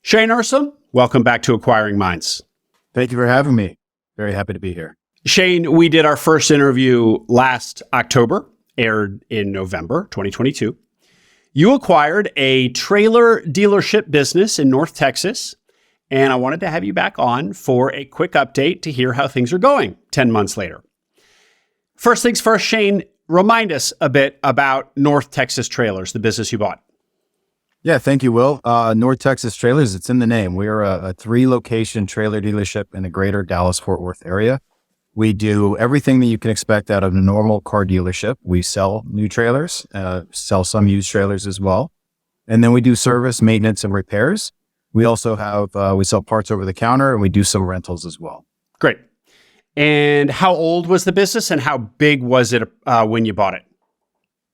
Shane Ehrsam, welcome back to Acquiring Minds. Thank you for having me. Very happy to be here. Shane, we did our first interview last October, aired in November 2022. You acquired a trailer dealership business in North Texas, and I wanted to have you back on for a quick update to hear how things are going 10 months later. First things first, Shane, remind us a bit about North Texas Trailers, the business you bought. Yeah, thank you, Will. North Texas Trailers, it's in the name. We are a 3-location trailer dealership in the greater Dallas-Fort Worth area. We do everything that you can expect out of a normal car dealership. We sell new trailers, sell some used trailers as well. And then we do service, maintenance, and repairs. We also have, we sell parts over the counter, and we do some rentals as well. Great. And how old was the business and how big was it when you bought it?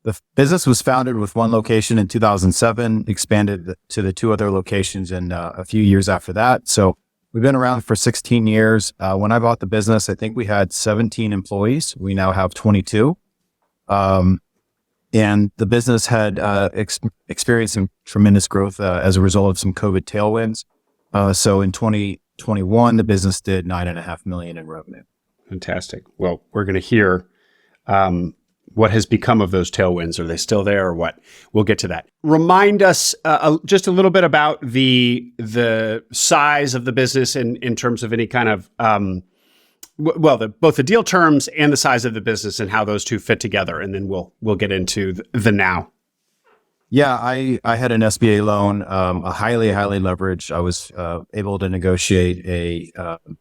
The business was founded with one location in 2007, expanded to the 2 other locations in a few years after that. So we've been around for 16 years. When I bought the business, I think we had 17 employees. We now have 22. And the business had experienced some tremendous growth as a result of some COVID tailwinds. So in 2021, the business did $9.5 million in revenue. Fantastic. Well, we're going to hear what has become of those tailwinds. Are they still there or what? We'll get to that. Remind us just a little bit about the size of the business in terms of any kind of, both the deal terms and the size of the business and how those two fit together. And then we'll get into the now. Yeah, I had an SBA loan, a highly leveraged. I was able to negotiate a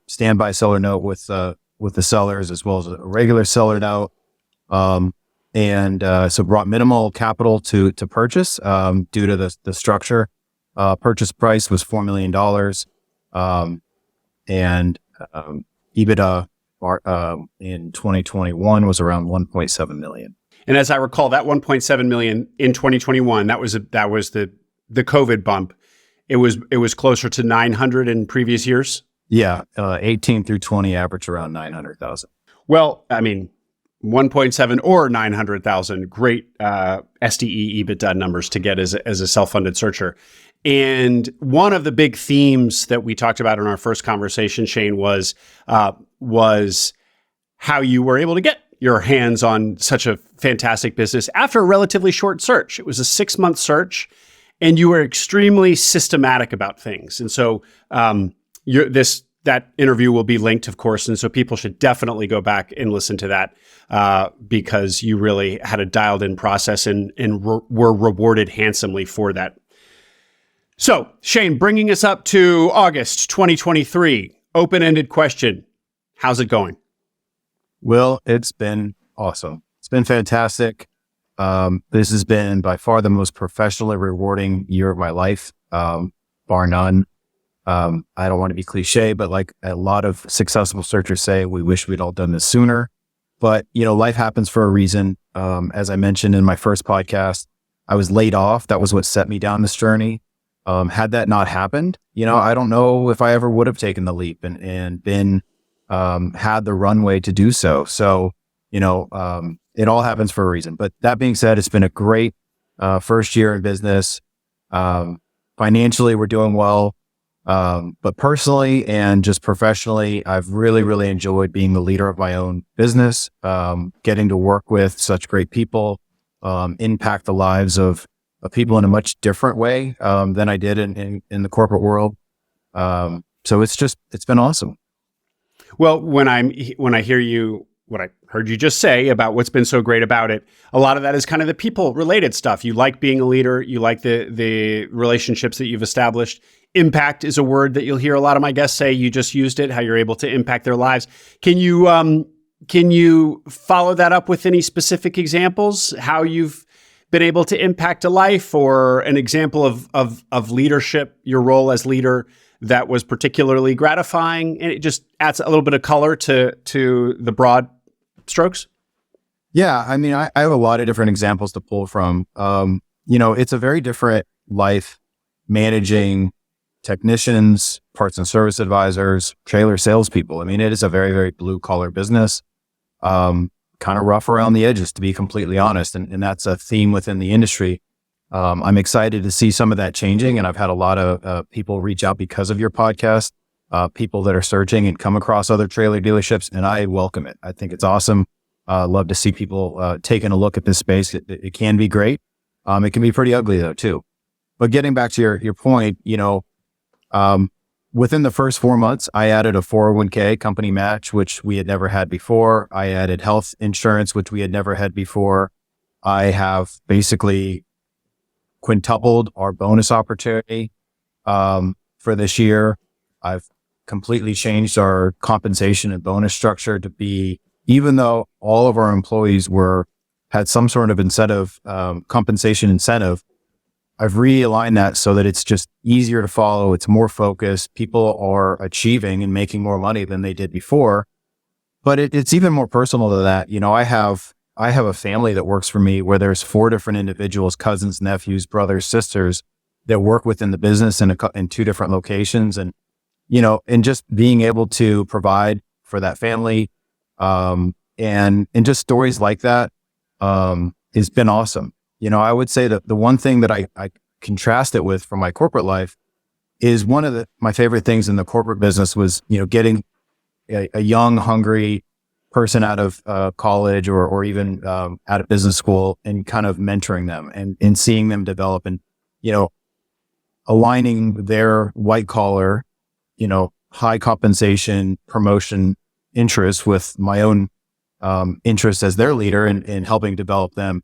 standby seller note with the sellers as well as a regular seller note. So brought minimal capital to purchase, due to the structure. Purchase price was $4 million. EBITDA in 2021 was around $1.7 million. And as I recall, that $1.7 million in 2021, that was the COVID bump. It was closer to 900 in previous years. Yeah. 18 through 20 average around 900,000. Well, I mean, 1.7 or 900,000, great SDE EBITDA numbers to get as a self-funded searcher. And one of the big themes that we talked about in our first conversation, Shane, was how you were able to get your hands on such a fantastic business after a relatively short search. It was a 6-month search, and you were extremely systematic about things. And so that interview will be linked, of course, and so people should definitely go back and listen to that because you really had a dialed-in process and were rewarded handsomely for that. So, Shane, bringing us up to August 2023, open-ended question. How's it going? Well, it's been awesome. It's been fantastic. This has been by far the most professionally rewarding year of my life, bar none. I don't want to be cliche, but like a lot of successful searchers say, we wish we'd all done this sooner. But, life happens for a reason. As I mentioned in my first podcast, I was laid off. That was what set me down this journey. Had that not happened, I don't know if I ever would have taken the leap and been, had the runway to do so. So, it all happens for a reason. But that being said, it's been a great first year in business. Financially, we're doing well. But personally and just professionally, I've really enjoyed being the leader of my own business, getting to work with such great people, impact the lives of people in a much different way than I did in the corporate world. So it's been awesome. Well, when I hear you, what I heard you just say about what's been so great about it, a lot of that is kind of the people related stuff. You like being a leader. You like the relationships that you've established. Impact is a word that you'll hear a lot of my guests say. You just used it, how you're able to impact their lives. Can you follow that up with any specific examples, how you've been able to impact a life or an example of leadership, your role as leader that was particularly gratifying? And it just adds a little bit of color to the broad strokes. Yeah. I mean, I have a lot of different examples to pull from. It's a very different life managing technicians, parts and service advisors, trailer salespeople. I mean, it is a very, very blue collar business. Kind of rough around the edges, to be completely honest. And that's a theme within the industry. I'm excited to see some of that changing. And I've had a lot of people reach out because of your podcast, people that are searching and come across other trailer dealerships. And I welcome it. I think it's awesome. Love to see people taking a look at this space. It can be great. It can be pretty ugly though, too. But getting back to your point, within the first 4 months, I added a 401k company match, which we had never had before. I added health insurance, which we had never had before. I have basically quintupled our bonus opportunity for this year. I've completely changed our compensation and bonus structure to be, even though all of our employees had some sort of incentive, compensation incentive, I've realigned that so that it's just easier to follow. It's more focused. People are achieving and making more money than they did before. But it's even more personal than that. I have a family that works for me where there's 4 different individuals, cousins, nephews, brothers, sisters that work within the business in 2 different locations. And, and just being able to provide for that family, and just stories like that, has been awesome. I would say that the one thing that I contrast it with from my corporate life is one of my favorite things in the corporate business was, getting a young, hungry person out of college or even out of business school and kind of mentoring them and seeing them develop and, aligning their white collar, high compensation promotion interests with my own interest as their leader and helping develop them.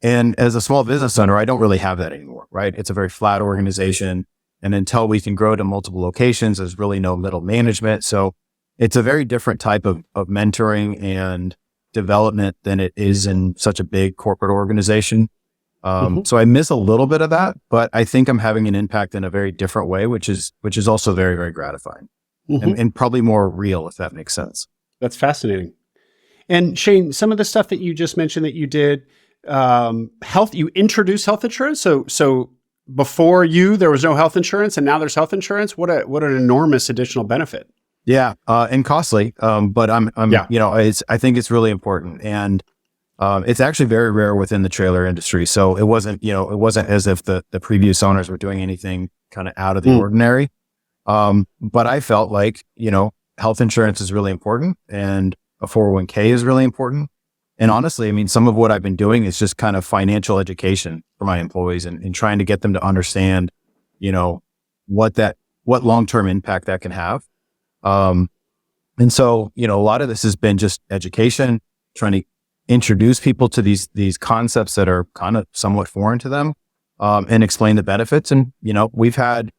And as a small business owner, I don't really have that anymore, right? It's a very flat organization. And until we can grow to multiple locations, there's really no middle management. So it's a very different type of mentoring and development than it is in such a big corporate organization. So I miss a little bit of that, but I think I'm having an impact in a very different way, which is also very, very gratifying and probably more real, if that makes sense. That's fascinating. And Shane, some of the stuff that you just mentioned that you did, you introduced health insurance. So before there was no health insurance and now there's health insurance. What an enormous additional benefit. Yeah. And costly. But I think it's really important, and it's actually very rare within the trailer industry. So it wasn't as if the previous owners were doing anything kind of out of the ordinary. But I felt like, health insurance is really important and a 401k is really important. And honestly, I mean, some of what I've been doing is just kind of financial education for my employees and trying to get them to understand, what long-term impact that can have. And so, a lot of this has been just education, trying to introduce people to these concepts that are kind of somewhat foreign to them, and explain the benefits. And, we've had,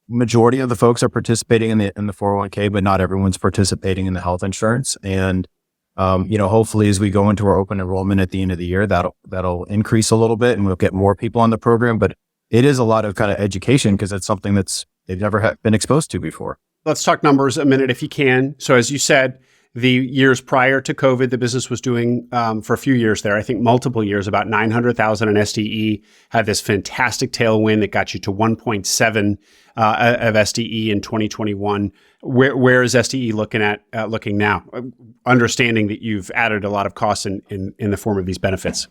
majority of the folks are participating in the 401k, but not everyone's participating in the health insurance. And, hopefully as we go into our open enrollment at the end of the year, that'll increase a little bit and we'll get more people on the program. But it is a lot of kind of education because it's something they've never been exposed to before. Let's talk numbers a minute if you can. So as you said, the years prior to COVID, the business was doing, for a few years there, I think multiple years, about 900,000 in SDE, had this fantastic tailwind that got you to 1.7 of SDE in 2021. Where is SDE looking now? Understanding that you've added a lot of costs in the form of these benefits.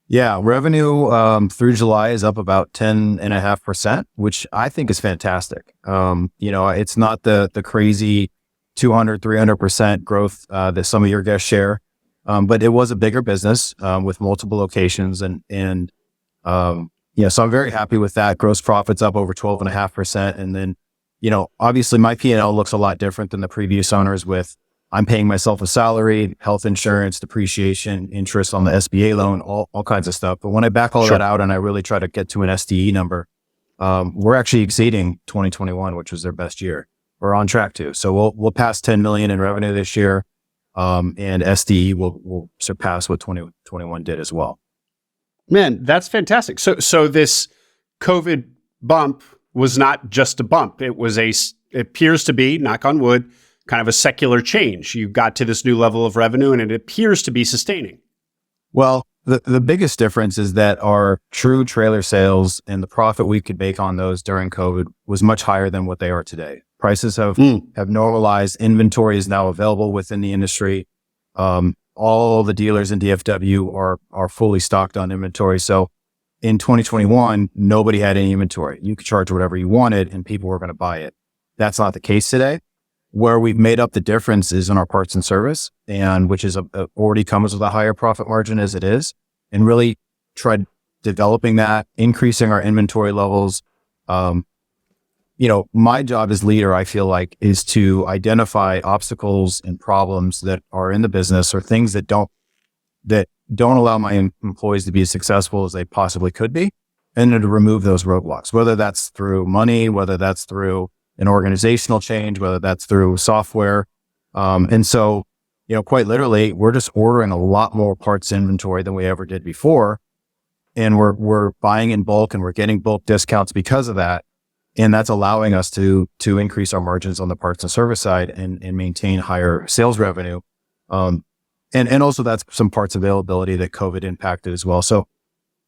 Yeah, revenue through July is up about 10.5%, which I think is fantastic. It's not the crazy 200, 300% growth that some of your guests share, but it was a bigger business with multiple locations, and so I'm very happy with that. Gross profits up over 12.5%, and then obviously my P&L looks a lot different than the previous owners. With I'm paying myself a salary, health insurance, depreciation, interest on the SBA loan, all kinds of stuff. But when I back all that out and I really try to get to an SDE number, we're actually exceeding 2021, which was their best year. We're on track to. So we'll pass 10 million in revenue this year, and SDE will surpass what 2021 did as well. Man, that's fantastic. So this COVID bump was not just a bump. It appears to be, knock on wood, kind of a secular change. You got to this new level of revenue and it appears to be sustaining. Well, the biggest difference is that our true trailer sales and the profit we could make on those during COVID was much higher than what they are today. Prices have normalized. Inventory is now available within the industry. All the dealers in DFW are fully stocked on inventory. So in 2021, nobody had any inventory. You could charge whatever you wanted and people were going to buy it. That's not the case today. Where we've made up the difference is in our parts and service, and which is already comes with a higher profit margin as it is, and really tried developing that, increasing our inventory levels. My job as leader, I feel like, is to identify obstacles and problems that are in the business or things that don't allow my employees to be as successful as they possibly could be, and then to remove those roadblocks, whether that's through money, whether that's through an organizational change, whether that's through software. And so, quite literally, we're just ordering a lot more parts inventory than we ever did before. And we're buying in bulk and we're getting bulk discounts because of that. And that's allowing us to increase our margins on the parts and service side and maintain higher sales revenue. And also that's some parts availability that COVID impacted as well. So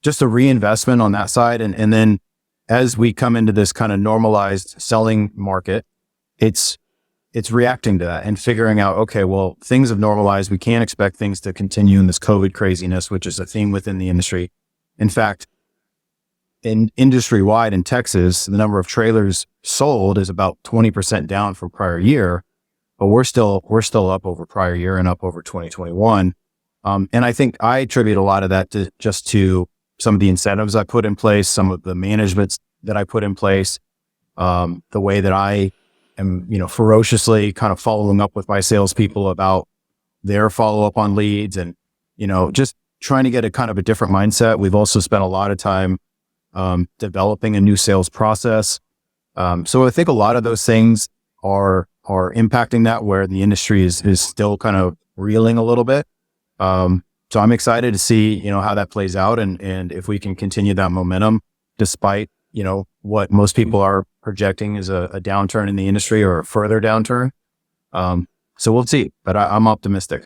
just a reinvestment on that side. And then as we come into this kind of normalized selling market, it's reacting to that and figuring out, okay, well, things have normalized. We can't expect things to continue in this COVID craziness, which is a theme within the industry. In fact, in industry-wide in Texas, the number of trailers sold is about 20% down from prior year, but we're still up over prior year and up over 2021. And I think I attribute a lot of that to some of the incentives I put in place, some of the managements that I put in place, the way that I am, ferociously kind of following up with my salespeople about their follow-up on leads and, just trying to get a kind of a different mindset. We've also spent a lot of time developing a new sales process. So I think a lot of those things are impacting that, where the industry is still kind of reeling a little bit. So I'm excited to see, how that plays out and if we can continue that momentum despite, what most people are projecting is a downturn in the industry or a further downturn. So we'll see, but I'm optimistic.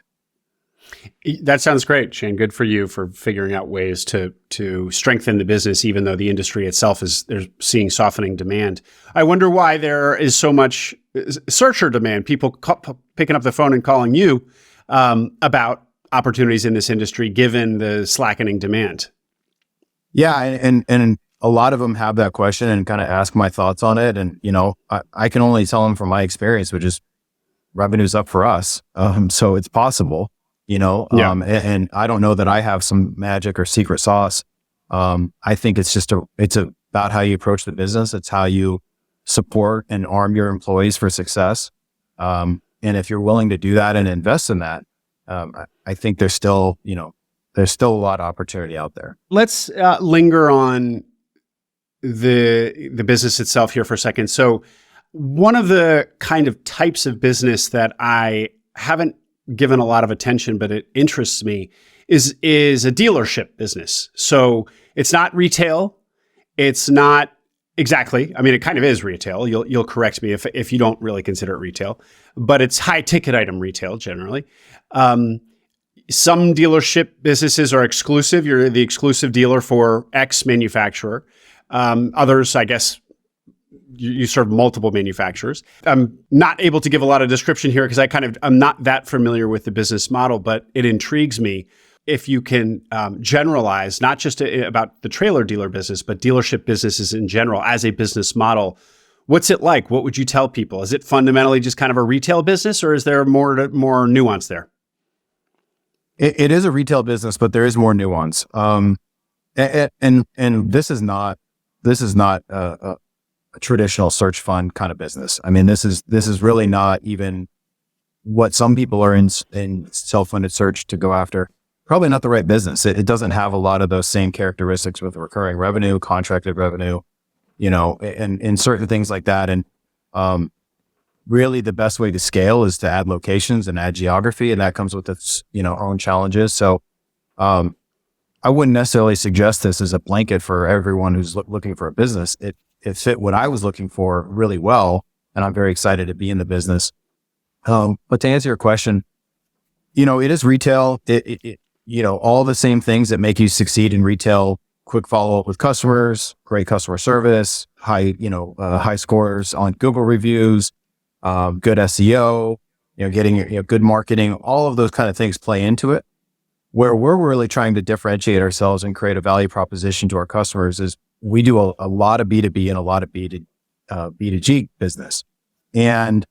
That sounds great, Shane. Good for you for figuring out ways to strengthen the business, even though the industry itself they're seeing softening demand. I wonder why there is so much searcher demand, people picking up the phone and calling you about opportunities in this industry, given the slackening demand. Yeah. And a lot of them have that question and kind of ask my thoughts on it. And, I can only tell them from my experience, which is revenue's up for us. So it's possible. And I don't know that I have some magic or secret sauce. I think it's about how you approach the business. It's how you support and arm your employees for success. And if you're willing to do that and invest in that, I think there's still a lot of opportunity out there. Let's linger on the business itself here for a second. So one of the kind of types of business that I haven't given a lot of attention, but it interests me, is a dealership business. So it's not retail. It's not exactly. I mean, it kind of is retail. You'll correct me if you don't really consider it retail, but it's high ticket item retail generally. Some dealership businesses are exclusive. You're the exclusive dealer for X manufacturer. Others, I guess, you serve multiple manufacturers. I'm not able to give a lot of description here because I'm not that familiar with the business model, but it intrigues me if you can generalize, not just about the trailer dealer business, but dealership businesses in general as a business model. What's it like? What would you tell people? Is it fundamentally just kind of a retail business, or is there more nuance there? It is a retail business, but there is more nuance. And this is not a traditional search fund kind of business. I mean, this is really not even what some people are in self-funded search to go after. Probably not the right business. It doesn't have a lot of those same characteristics with recurring revenue, contracted revenue, and certain things like that. And really the best way to scale is to add locations and add geography, and that comes with its, own challenges. So I wouldn't necessarily suggest this as a blanket for everyone who's looking for a business. It fit what I was looking for really well, and I'm very excited to be in the business. But to answer your question, it is retail. All the same things that make you succeed in retail: quick follow-up with customers, great customer service, high scores on Google reviews, good SEO, getting good marketing. All of those kind of things play into it. Where we're really trying to differentiate ourselves and create a value proposition to our customers is we do a lot of B2B and a lot of B2G business. And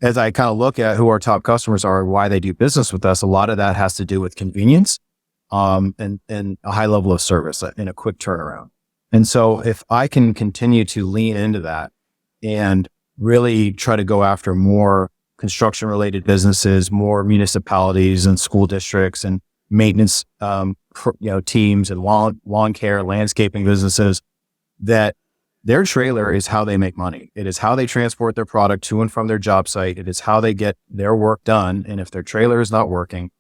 as I kind of look at who our top customers are and why they do business with us, a lot of that has to do with convenience, and a high level of service and a quick turnaround. And so if I can continue to lean into that and really try to go after more construction related businesses, more municipalities and school districts and maintenance, teams and lawn care, landscaping businesses, that their trailer is how they make money. It is how they transport their product to and from their job site. It is how they get their work done. And if their trailer is not working,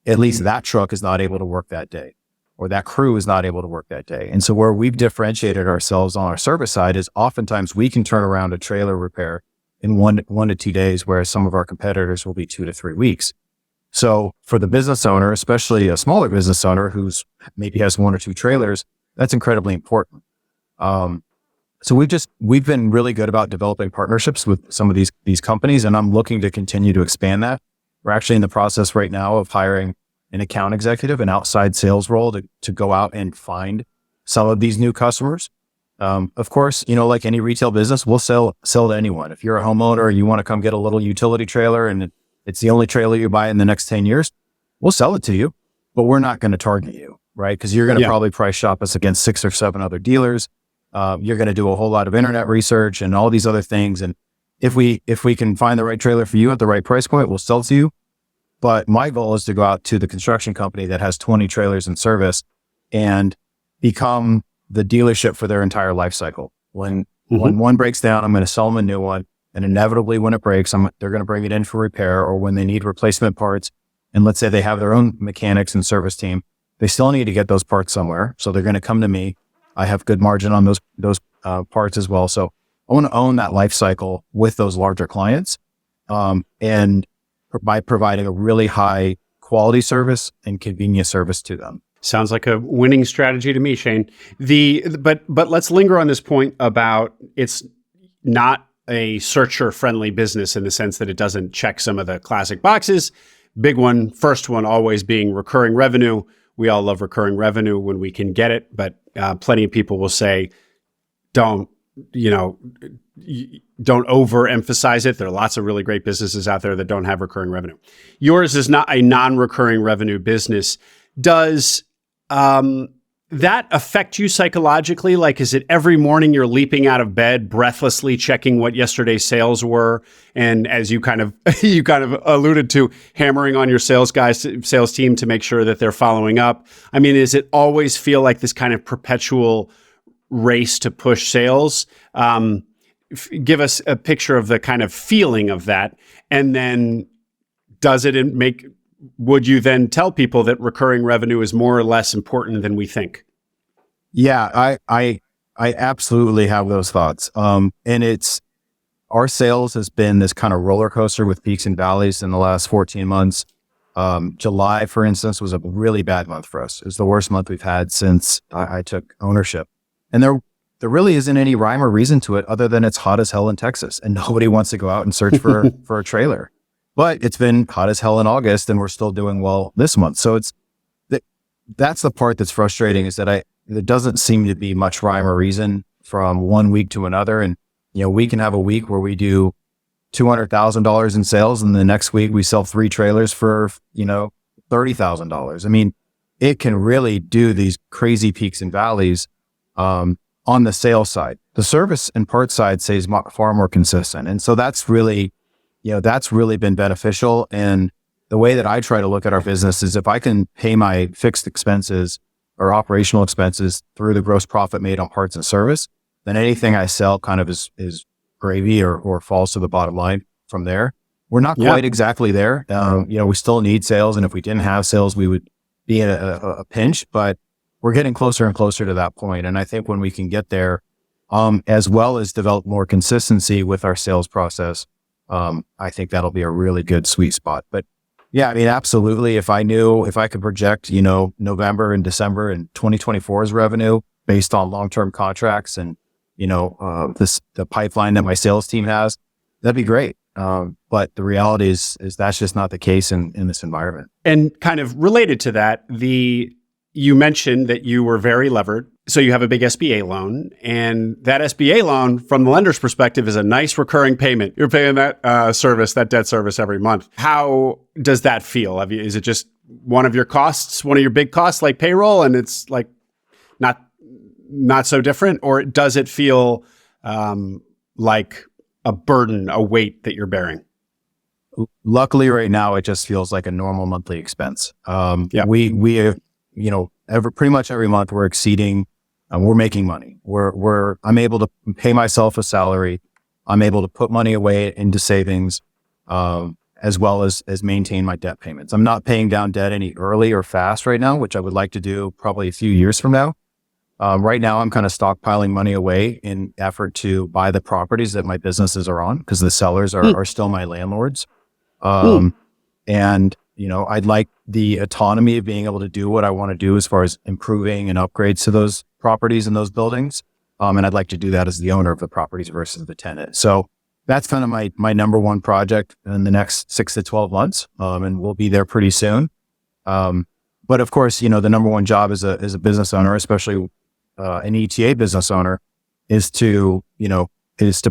at least that truck is not able to work that day, or that crew is not able to work that day. And so where we've differentiated ourselves on our service side is oftentimes we can turn around a trailer repair in one to 2 days, whereas some of our competitors will be 2 to 3 weeks. So for the business owner, especially a smaller business owner who's maybe has 1 or 2 trailers, that's incredibly important. So we've been really good about developing partnerships with some of these companies, and I'm looking to continue to expand that. We're actually in the process right now of hiring an account executive, an outside sales role to go out and find some of these new customers. Of course, like any retail business, we'll sell to anyone. If you're a homeowner and you want to come get a little utility trailer and it's the only trailer you buy in the next 10 years, we'll sell it to you, but we're not going to target you, right? Because you're going to probably price shop us against 6 or 7 other dealers. You're going to do a whole lot of internet research and all these other things. And if we can find the right trailer for you at the right price point, we'll sell it to you. But my goal is to go out to the construction company that has 20 trailers in service and become the dealership for their entire life cycle. When one breaks down, I'm going to sell them a new one. And inevitably when it breaks, they're going to bring it in for repair, or when they need replacement parts. And let's say they have their own mechanics and service team, they still need to get those parts somewhere. So they're going to come to me. I have good margin on those parts as well. So I want to own that life cycle with those larger clients, and by providing a really high quality service and convenient service to them. Sounds like a winning strategy to me, Shane. But let's linger on this point about it's not a searcher friendly business in the sense that it doesn't check some of the classic boxes. Big one, first one always being recurring revenue. We all love recurring revenue when we can get it, but plenty of people will say, don't overemphasize it. There are lots of really great businesses out there that don't have recurring revenue. Yours is not a non-recurring revenue business. Does that affect you psychologically? Like, is it every morning you're leaping out of bed, breathlessly checking what yesterday's sales were? And as you kind of alluded to, hammering on your sales team to make sure that they're following up. I mean, does it always feel like this kind of perpetual race to push sales? Give us a picture of the kind of feeling of that. And then would you then tell people that recurring revenue is more or less important than we think? Yeah, I absolutely have those thoughts. And our sales has been this kind of roller coaster with peaks and valleys in the last 14 months. July, for instance, was a really bad month for us. It was the worst month we've had since I took ownership. And there really isn't any rhyme or reason to it other than it's hot as hell in Texas and nobody wants to go out and search for a trailer. But it's been hot as hell in August and we're still doing well this month. So that's the part that's frustrating, is that there doesn't seem to be much rhyme or reason from one week to another. And, we can have a week where we do $200,000 in sales and the next week we sell 3 trailers for, $30,000. I mean, it can really do these crazy peaks and valleys, on the sales side. The service and parts side stays far more consistent. And so that's really been beneficial. And the way that I try to look at our business is if I can pay my fixed expenses or operational expenses through the gross profit made on parts and service, then anything I sell kind of is gravy or falls to the bottom line from there. We're not quite exactly there. We still need sales. And if we didn't have sales, we would be in a pinch, but we're getting closer and closer to that point. And I think when we can get there, as well as develop more consistency with our sales process, I think that'll be a really good sweet spot. But yeah, I mean, absolutely. If I could project, November and December and 2024's revenue based on long-term contracts and, the pipeline that my sales team has, that'd be great. But the reality is that's just not the case in this environment. And kind of related to that, you mentioned that you were very levered. So you have a big SBA loan, and that SBA loan, from the lender's perspective, is a nice recurring payment. You're paying that that debt service every month. How does that feel? Is it just one of your costs, one of your big costs, like payroll, and it's like not so different, or does it feel like a burden, a weight that you're bearing? Luckily, right now, it just feels like a normal monthly expense. We have, pretty much every month we're exceeding. We're making money. I'm able to pay myself a salary. I'm able to put money away into savings, as well as maintain my debt payments. I'm not paying down debt any early or fast right now, which I would like to do probably a few years from now. Right now, I'm kind of stockpiling money away in effort to buy the properties that my businesses are on, because the sellers are still my landlords. And, I'd like the autonomy of being able to do what I want to do as far as improving and upgrades to those properties and those buildings. And I'd like to do that as the owner of the properties versus the tenant. So that's kind of my number one project in the next 6 to 12 months. And we'll be there pretty soon. But of course, the number one job as a business owner, especially an ETA business owner, is to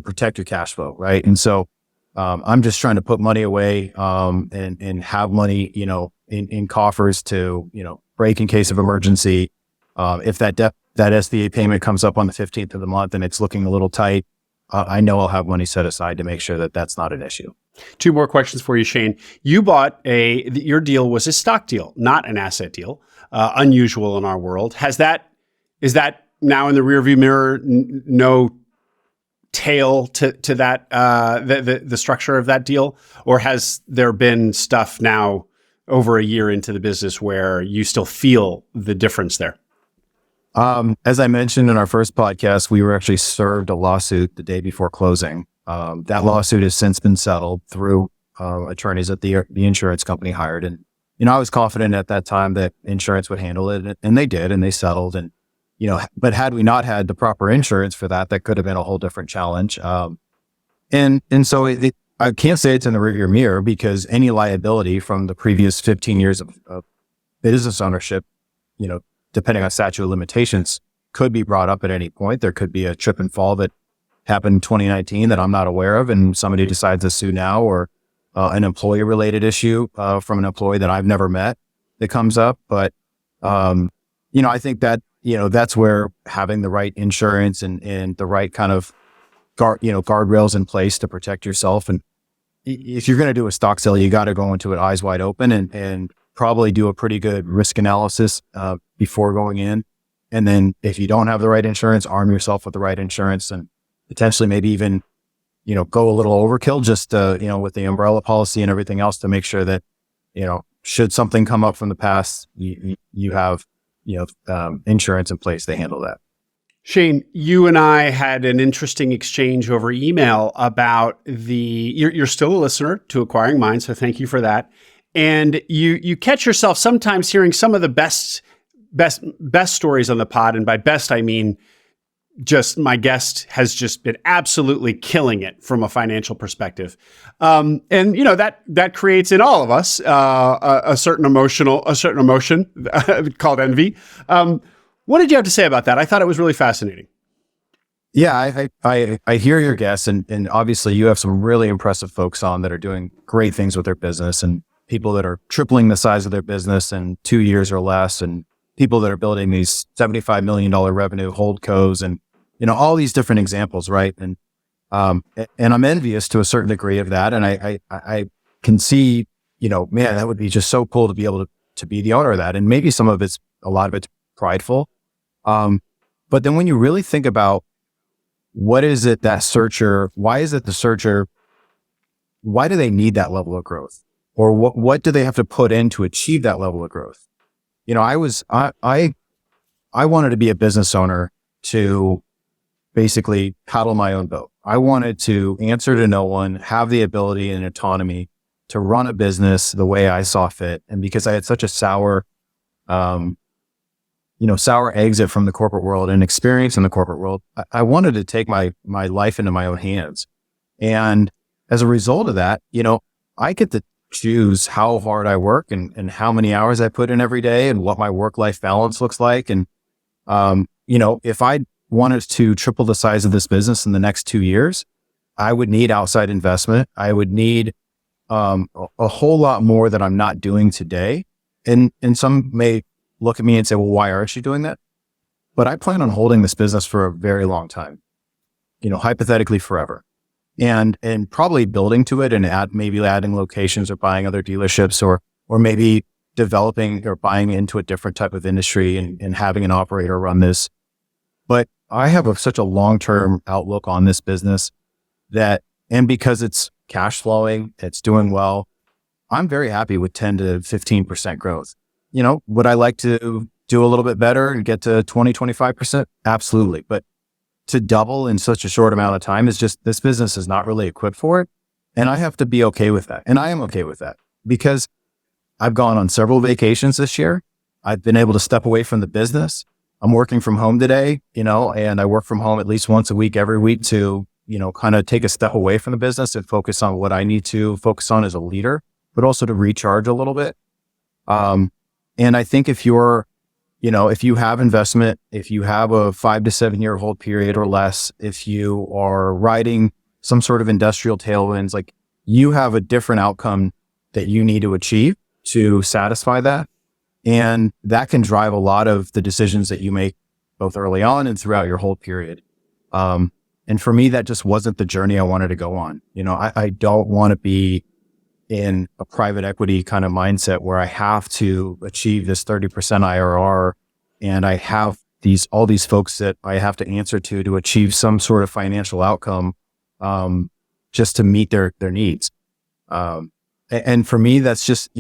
protect your cash flow, right? And so I'm just trying to put money away and have money, in coffers to, break in case of emergency. If that SBA payment comes up on the 15th of the month and it's looking a little tight, I know I'll have money set aside to make sure that that's not an issue. 2 more questions for you, Shane. You bought your deal was a stock deal, not an asset deal. Unusual in our world. Is that now in the rearview mirror? No tail to that, the structure of that deal, or has there been stuff now over a year into the business where you still feel the difference there? As I mentioned in our first podcast, we were actually served a lawsuit the day before closing. That lawsuit has since been settled through attorneys that the insurance company hired. And, I was confident at that time that insurance would handle it, and they did, and they settled. And, but had we not had the proper insurance for that could have been a whole different challenge. And so I can't say it's in the rearview mirror, because any liability from the previous 15 years of business ownership, depending on statute of limitations, could be brought up at any point. There could be a trip and fall that happened in 2019 that I'm not aware of, and somebody decides to sue now, or an employee-related issue from an employee that I've never met that comes up. But, I think that, that's where having the right insurance and the right kind of guardrails in place to protect yourself. And if you're going to do a stock sale, you got to go into it eyes wide open and probably do a pretty good risk analysis before going in. And then if you don't have the right insurance, arm yourself with the right insurance, and potentially maybe even, go a little overkill just, with the umbrella policy and everything else, to make sure that, should something come up from the past, you have, insurance in place to handle that. Shane, you and I had an interesting exchange over email about you're still a listener to Acquiring Minds, so thank you for that. And you catch yourself sometimes hearing some of the best stories on the pod. And by best, I mean, just my guest has just been absolutely killing it from a financial perspective. And that creates in all of us a certain emotion called envy. What did you have to say about that? I thought it was really fascinating. Yeah, I hear your guess, and obviously you have some really impressive folks on that are doing great things with their business, and people that are tripling the size of their business in 2 years or less, and people that are building these $75 million revenue holdcos, and all these different examples, right? And I'm envious to a certain degree of that, and I can see, man, that would be just so cool to be able to be the owner of that, and maybe a lot of it's prideful. But then when you really think about why is it the searcher, why do they need that level of growth? Or what do they have to put in to achieve that level of growth? I wanted to be a business owner to basically paddle my own boat. I wanted to answer to no one, have the ability and autonomy to run a business the way I saw fit. And because I had such a sour exit from the corporate world and experience in the corporate world, I wanted to take my life into my own hands. And as a result of that, I get to choose how hard I work and how many hours I put in every day and what my work-life balance looks like. And, if I wanted to triple the size of this business in the next 2 years, I would need outside investment. I would need a whole lot more that I'm not doing today. And some may look at me and say, well, why aren't you doing that? But I plan on holding this business for a very long time, hypothetically forever. And probably building to it and maybe adding locations or buying other dealerships or maybe developing or buying into a different type of industry and having an operator run this. But I have such a long-term outlook on this business and because it's cash flowing, it's doing well, I'm very happy with 10 to 15% growth. Would I like to do a little bit better and get to 20, 25%? Absolutely. But to double in such a short amount of time this business is not really equipped for it. And I have to be okay with that. And I am okay with that because I've gone on several vacations this year. I've been able to step away from the business. I'm working from home today, and I work from home at least once a week, every week to, kind of take a step away from the business and focus on what I need to focus on as a leader, but also to recharge a little bit. And I think if you have investment, if you have a 5 to 7 year hold period or less, if you are riding some sort of industrial tailwinds, like you have a different outcome that you need to achieve to satisfy that. And that can drive a lot of the decisions that you make both early on and throughout your whole period. And for me, that just wasn't the journey I wanted to go on. I don't want to be in a private equity kind of mindset where I have to achieve this 30% IRR and I have all these folks that I have to answer to achieve some sort of financial outcome, just to meet their needs. And for me, that's just,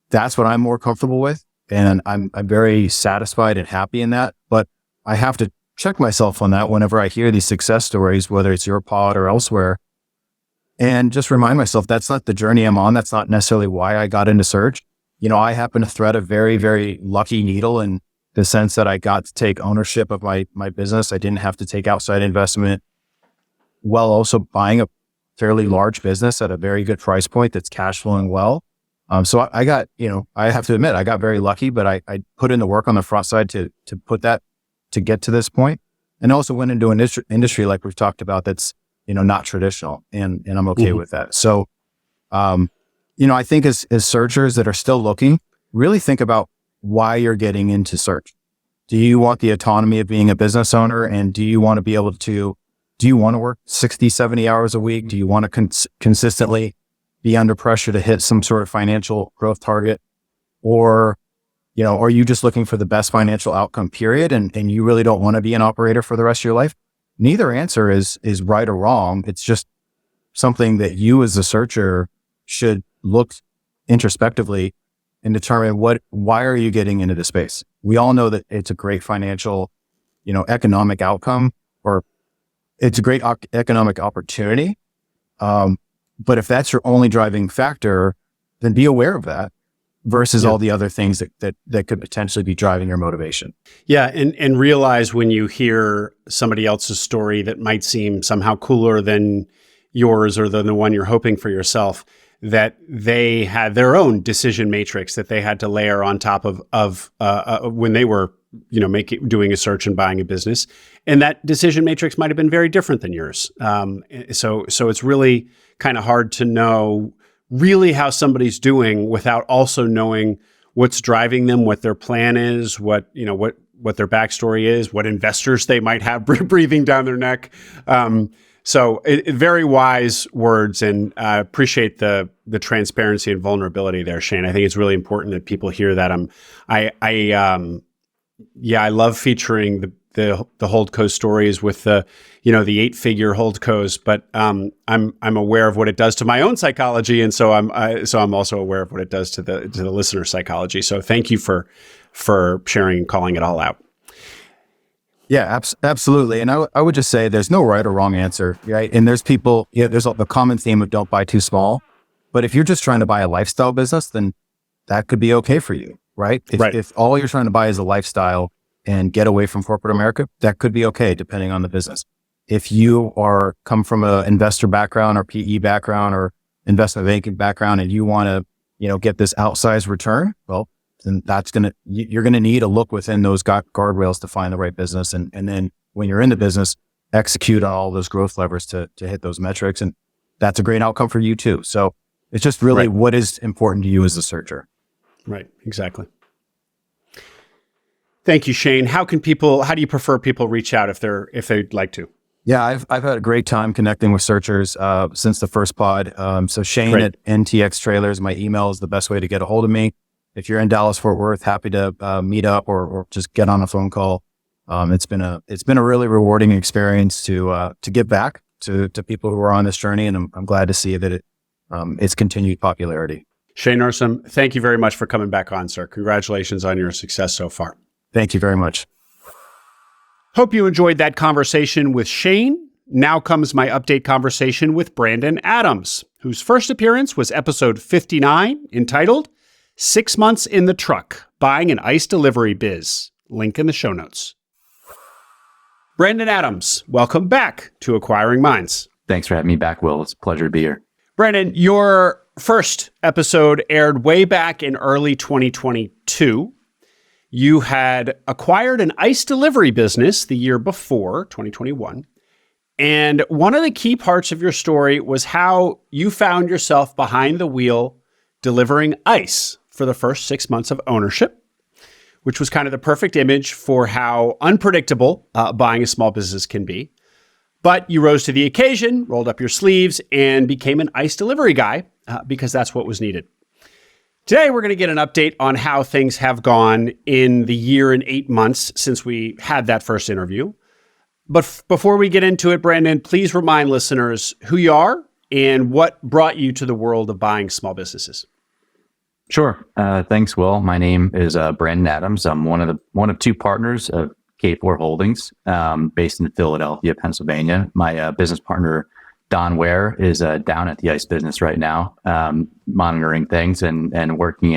that's what I'm more comfortable with. And I'm very satisfied and happy in that, but I have to check myself on that whenever I hear these success stories, whether it's your pod or elsewhere, and just remind myself that's not the journey I'm on. That's not necessarily why I got into search. I happen to thread a very, very lucky needle in the sense that I got to take ownership of my business. I didn't have to take outside investment while also buying a fairly large business at a very good price point that's cash flowing well. So I got, I have to admit, I got very lucky, but I put in the work on the front side to get to this point, and also went into an industry like we've talked about that's, not traditional, and I'm okay with that. So, I think as searchers that are still looking, really think about why you're getting into search. Do you want the autonomy of being a business owner? And do you want to be able to, do you want to work 60, 70 hours a week? Do you want to consistently be under pressure to hit some sort of financial growth target? Or, are you just looking for the best financial outcome, period? And you really don't want to be an operator for the rest of your life? Neither answer is right or wrong. It's just something that you as a searcher should look introspectively and determine why are you getting into this space? We all know that it's a great financial, economic outcome, or it's a great economic opportunity. But if that's your only driving factor, then be aware of that versus all the other things that could potentially be driving your motivation. Yeah. And realize when you hear somebody else's story that might seem somehow cooler than yours or than the one you're hoping for yourself, that they had their own decision matrix that they had to layer on top of when they were, doing a search and buying a business. And that decision matrix might have been very different than yours. So it's really kind of hard to know really how somebody's doing without also knowing what's driving them, what their plan is, what their backstory is, what investors they might have breathing down their neck. So very wise words, and I appreciate the transparency and vulnerability there, Shane. I think it's really important that people hear that. I love featuring the holdco stories with the 8-figure holdcos, but I'm aware of what it does to my own psychology, and so I'm also aware of what it does to the listener's psychology. So thank you for sharing and calling it all out. Yeah, absolutely. And I would just say there's no right or wrong answer, right? And there's people, there's the common theme of don't buy too small. But if you're just trying to buy a lifestyle business, then that could be okay for you, right? If all you're trying to buy is a lifestyle and get away from corporate America, that could be okay depending on the business. if you come from an investor background or PE background or investment banking background and you want to, get this outsized return, well, then you're going to need a look within those guardrails to find the right business. And then when you're in the business, execute on all those growth levers to hit those metrics. And that's a great outcome for you too. So it's just really what is important to you as a searcher. Right. Exactly. Thank you, Shane. How do you prefer people reach out if they'd like to? Yeah, I've had a great time connecting with searchers since the first pod. So Shane at NTX Trailers, my email is the best way to get a hold of me. If you're in Dallas, Fort Worth, happy to meet up or just get on a phone call. It's been a really rewarding experience to give back to people who are on this journey, and I'm glad to see that it's continued popularity. Shane Ehrsam, thank you very much for coming back on, sir. Congratulations on your success so far. Thank you very much. Hope you enjoyed that conversation with Shane. Now comes my update conversation with Brandon Adams, whose first appearance was episode 59, entitled 6 Months in the Truck, Buying an Ice Delivery Biz. Link in the show notes. Brandon Adams, welcome back to Acquiring Minds. Thanks for having me back, Will. It's a pleasure to be here. Brandon, your first episode aired way back in early 2022. You had acquired an ice delivery business the year before, 2021. And one of the key parts of your story was how you found yourself behind the wheel delivering ice for the first 6 months of ownership, which was kind of the perfect image for how unpredictable buying a small business can be. But you rose to the occasion, rolled up your sleeves, and became an ice delivery guy because that's what was needed. Today, we're going to get an update on how things have gone in the year and 8 months since we had that first interview. But before we get into it, Brandon, please remind listeners who you are and what brought you to the world of buying small businesses. Sure. Thanks, Will. My name is Brandon Adams. I'm one of two partners of K4 Holdings, based in Philadelphia, Pennsylvania. My business partner, Don Ware, is down at the ice business right now, monitoring things and working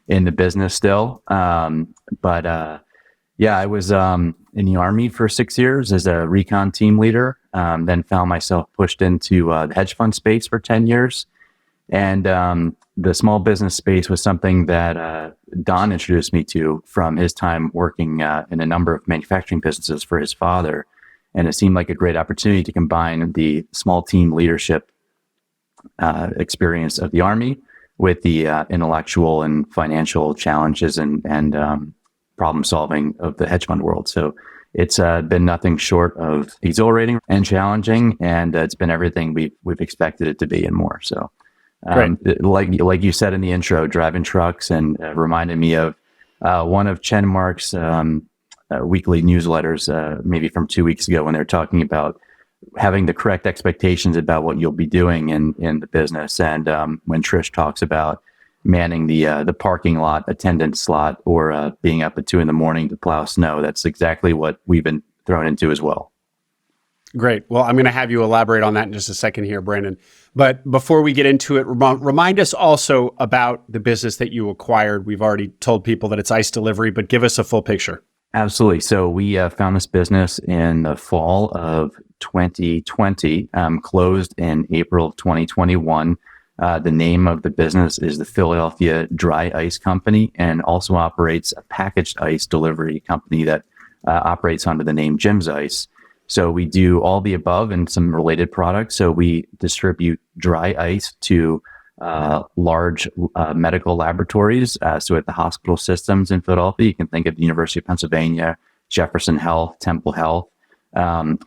in the business still. But I was in the Army for 6 years as a recon team leader, then found myself pushed into the hedge fund space for 10 years. And the small business space was something that Don introduced me to from his time working in a number of manufacturing businesses for his father. And it seemed like a great opportunity to combine the small team leadership experience of the Army with the intellectual and financial challenges and problem solving of the hedge fund world. So it's been nothing short of exhilarating and challenging, and it's been everything we've expected it to be and more. So, like you said in the intro, driving trucks and reminded me of one of Chen Mark's weekly newsletters, maybe from 2 weeks ago, when they're talking about having the correct expectations about what you'll be doing in the business. And when Trish talks about manning the parking lot attendant slot or being up at 2 a.m. to plow snow, that's exactly what we've been thrown into as well. Great. Well, I'm going to have you elaborate on that in just a second here, Brandon. But before we get into it, remind us also about the business that you acquired. We've already told people that it's ice delivery, but give us a full picture. Absolutely. So we found this business in the fall of 2020, closed in April of 2021. The name of the business is the Philadelphia Dry Ice Company, and also operates a packaged ice delivery company that operates under the name Jim's Ice. So we do all the above and some related products. So we distribute dry ice to large medical laboratories. So at the hospital systems in Philadelphia, you can think of the University of Pennsylvania, Jefferson Health, Temple Health,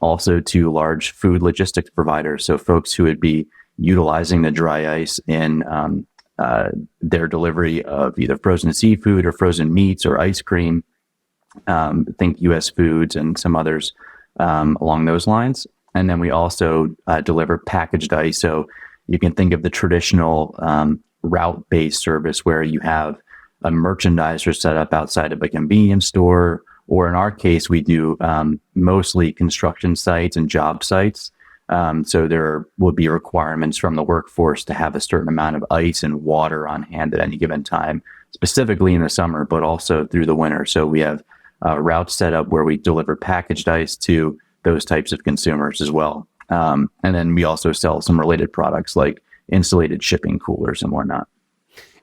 also to large food logistics providers. So folks who would be utilizing the dry ice in their delivery of either frozen seafood or frozen meats or ice cream. Think U.S. Foods and some others along those lines. And then we also deliver packaged ice. So you can think of the traditional route-based service where you have a merchandiser set up outside of a convenience store, or in our case, we do mostly construction sites and job sites. So there will be requirements from the workforce to have a certain amount of ice and water on hand at any given time, specifically in the summer, but also through the winter. So we have routes set up where we deliver packaged ice to those types of consumers as well. And then we also sell some related products like insulated shipping coolers and whatnot.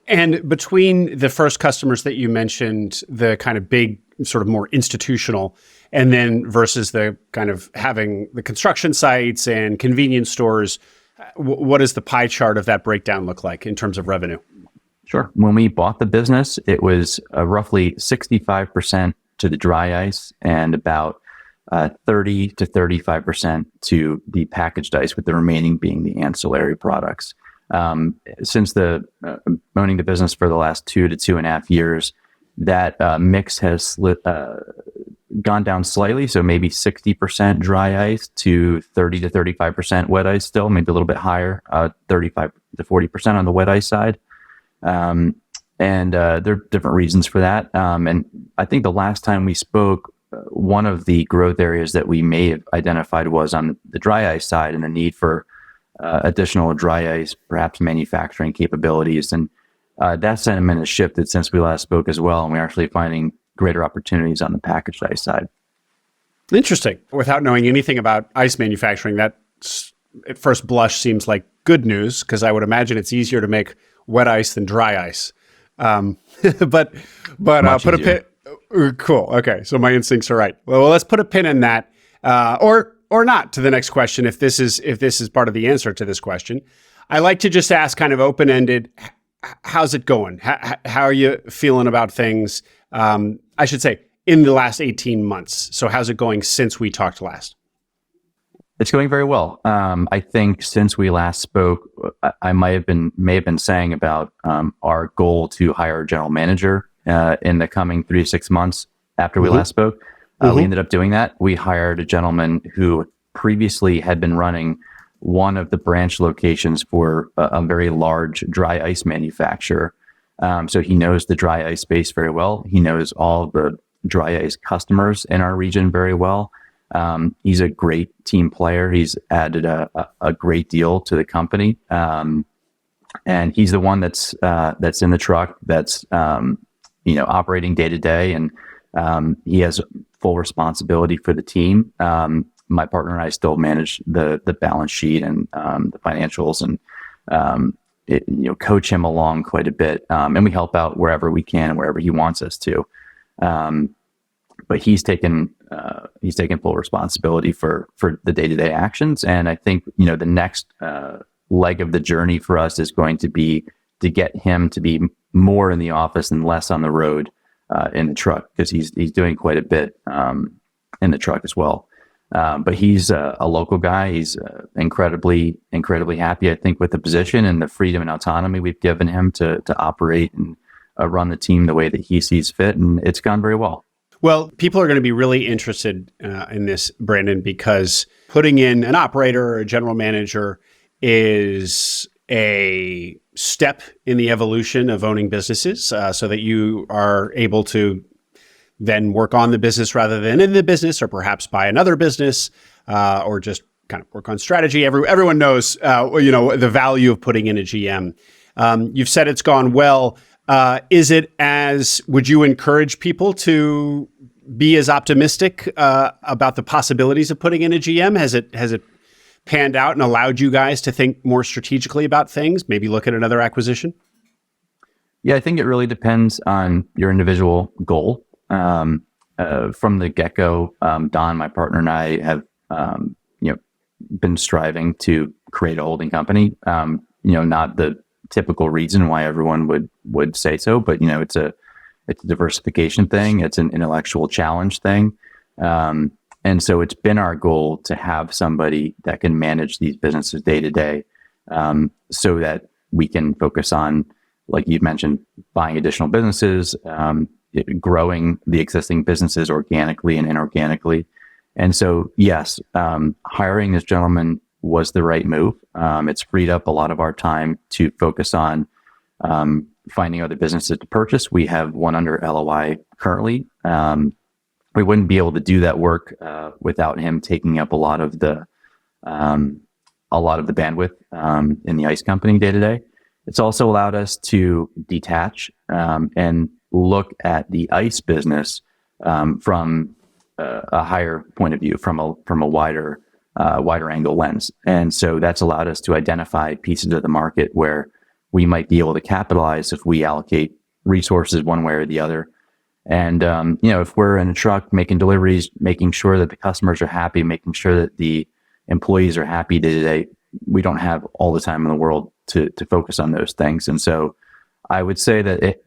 And between the first customers that you mentioned, the kind of big, sort of more institutional, and then versus the kind of having the construction sites and convenience stores, what does the pie chart of that breakdown look like in terms of revenue? Sure. When we bought the business, it was roughly 65% to the dry ice and about 30 to 35% to the packaged ice, with the remaining being the ancillary products. Since owning the business for the last 2 to 2.5 years, that mix has gone down slightly. So maybe 60% dry ice to 30 to 35% wet ice still, maybe a little bit higher, 35 to 40% on the wet ice side. And there are different reasons for that. And I think the last time we spoke, one of the growth areas that we may have identified was on the dry ice side and the need for additional dry ice, perhaps manufacturing capabilities. And that sentiment has shifted since we last spoke as well. And we're actually finding greater opportunities on the packaged ice side. Interesting. Without knowing anything about ice manufacturing, that at first blush seems like good news, because I would imagine it's easier to make wet ice than dry ice. But put a pin. Cool. Okay. So my instincts are right. Well, let's put a pin in that, or not, to the next question. If this is part of the answer to this question, I like to just ask kind of open-ended, how's it going? How are you feeling about things? I should say in the last 18 months. So how's it going since we talked last? It's going very well. I think since we last spoke, I may have been saying about our goal to hire a general manager in the coming 3 to 6 months after we last spoke. We ended up doing that. We hired a gentleman who previously had been running one of the branch locations for a very large dry ice manufacturer. So he knows the dry ice space very well. He knows all the dry ice customers in our region very well. He's a great team player. He's added a great deal to the company. And he's the one that's in the truck, that's operating day to day, and he has full responsibility for the team. My partner and I still manage the balance sheet and the financials, and coach him along quite a bit. And we help out wherever we can, wherever he wants us to. But he's taken full responsibility for the day-to-day actions. And I think, the next leg of the journey for us is going to be to get him to be more in the office and less on the road in the truck, because he's doing quite a bit in the truck as well. But he's a local guy. He's incredibly happy, I think, with the position and the freedom and autonomy we've given him to operate and run the team the way that he sees fit. And it's gone very well. Well, people are going to be really interested in this, Brandon, because putting in an operator or a general manager is a step in the evolution of owning businesses, so that you are able to then work on the business rather than in the business, or perhaps buy another business, or just kind of work on strategy. Everyone knows, the value of putting in a GM. You've said it's gone well. Would you encourage people to be as optimistic about the possibilities of putting in a GM? Has it panned out and allowed you guys to think more strategically about things, maybe look at another acquisition? Yeah, I think it really depends on your individual goal. From the get-go, Don, my partner, and I have been striving to create a holding company. Not the typical reason why everyone would say so, but it's a diversification thing. It's an intellectual challenge thing. And so it's been our goal to have somebody that can manage these businesses day to day, so that we can focus on, like you mentioned, buying additional businesses, growing the existing businesses organically and inorganically. And so, yes, hiring this gentleman was the right move. It's freed up a lot of our time to focus on finding other businesses to purchase. We have one under LOI currently. We wouldn't be able to do that work without him taking up a lot of the bandwidth in the ice company day to day. It's also allowed us to detach and look at the ice business from a higher point of view from a wider angle lens. And so that's allowed us to identify pieces of the market where we might be able to capitalize if we allocate resources one way or the other. And, if we're in a truck making deliveries, making sure that the customers are happy, making sure that the employees are happy day, we don't have all the time in the world to focus on those things. And so I would say that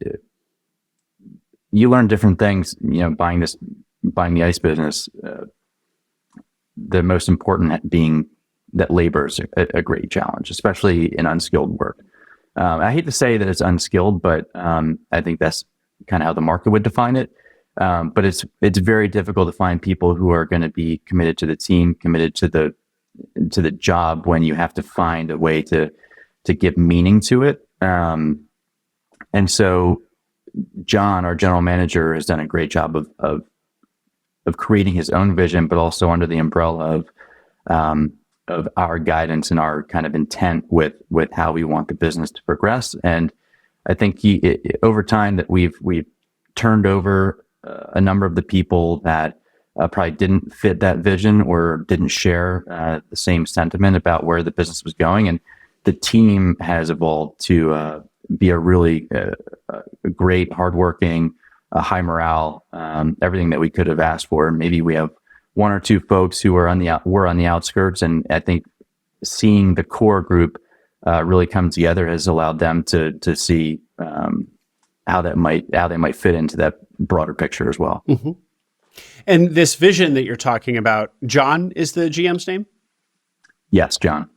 you learn different things, buying the ice business, the most important being that labor is a great challenge, especially in unskilled work. I hate to say that it's unskilled, but I think that's kind of how the market would define it. But it's very difficult to find people who are going to be committed to the team, committed to the job when you have to find a way to give meaning to it. And so John, our general manager, has done a great job of creating his own vision, but also under the umbrella of our guidance and our kind of intent with how we want the business to progress. And I think over time that we've turned over a number of the people that probably didn't fit that vision or didn't share the same sentiment about where the business was going, and the team has evolved to be a really great, hardworking, high morale, everything that we could have asked for. Maybe we have one or two folks who are on the outskirts, and I think seeing the core group really come together has allowed them to see how they might fit into that broader picture as well. Mm-hmm. And this vision that you're talking about, John is the GM's name? Yes, John.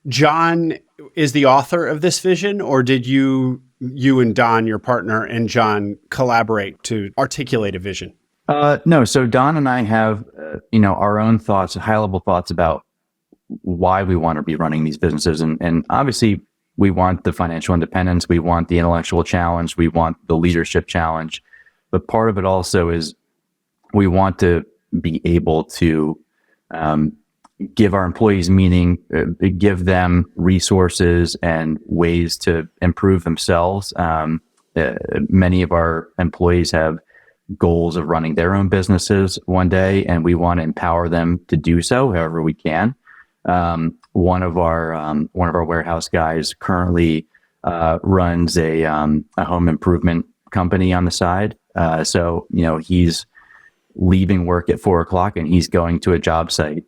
John is the author of this vision, or did you and Don, your partner, and John collaborate to articulate a vision? No. So Don and I have, our own thoughts, high-level thoughts about why we want to be running these businesses. And obviously, we want the financial independence. We want the intellectual challenge. We want the leadership challenge. But part of it also is we want to be able to give our employees meaning, give them resources and ways to improve themselves. Many of our employees have goals of running their own businesses one day, and we want to empower them to do so however we can. One of our warehouse guys currently runs a home improvement company on the side. So he's leaving work at 4:00 and he's going to a job site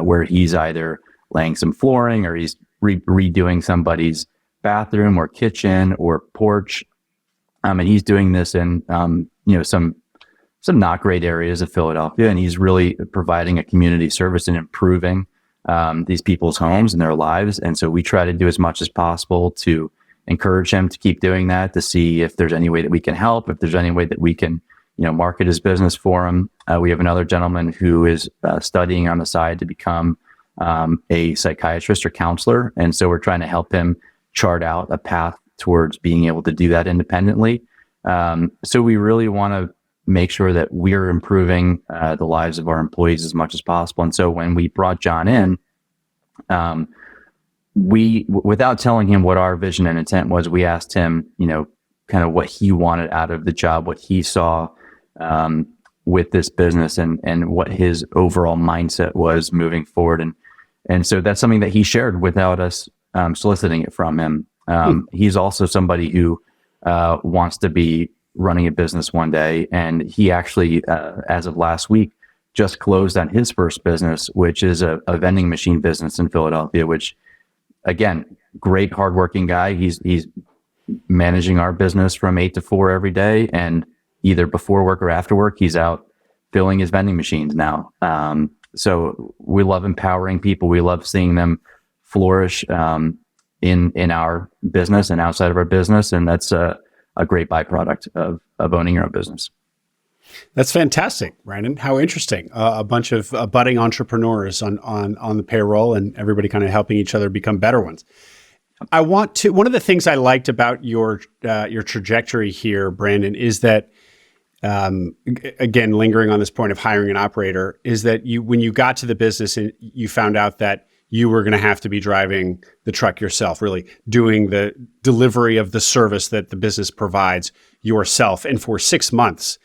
where he's either laying some flooring or he's redoing somebody's bathroom or kitchen or porch. And he's doing this in some not great areas of Philadelphia, and he's really providing a community service and improving these people's homes and their lives. And so we try to do as much as possible to encourage him to keep doing that, to see if there's any way that we can help, if there's any way that we can market his business for him. We have another gentleman who is studying on the side to become a psychiatrist or counselor. And so we're trying to help him chart out a path towards being able to do that independently. So we really want to make sure that we're improving the lives of our employees as much as possible. And so when we brought John in, without telling him what our vision and intent was, we asked him, kind of what he wanted out of the job, what he saw with this business, and what his overall mindset was moving forward. And so that's something that he shared without us soliciting it from him. He's also somebody who wants to be running a business one day. And he actually, as of last week, just closed on his first business, which is a vending machine business in Philadelphia, which, again, great hardworking guy. He's managing our business from 8 to 4 every day. And either before work or after work, he's out filling his vending machines now. So we love empowering people. We love seeing them flourish in our business and outside of our business. And that's a great byproduct of owning your own business. That's fantastic, Brandon. How interesting. A bunch of budding entrepreneurs on the payroll, and everybody kind of helping each other become better ones. One of the things I liked about your trajectory here, Brandon, is that, again, lingering on this point of hiring an operator, is that when you got to the business and you found out that you were going to have to be driving the truck yourself, really doing the delivery of the service that the business provides yourself, and for 6 months.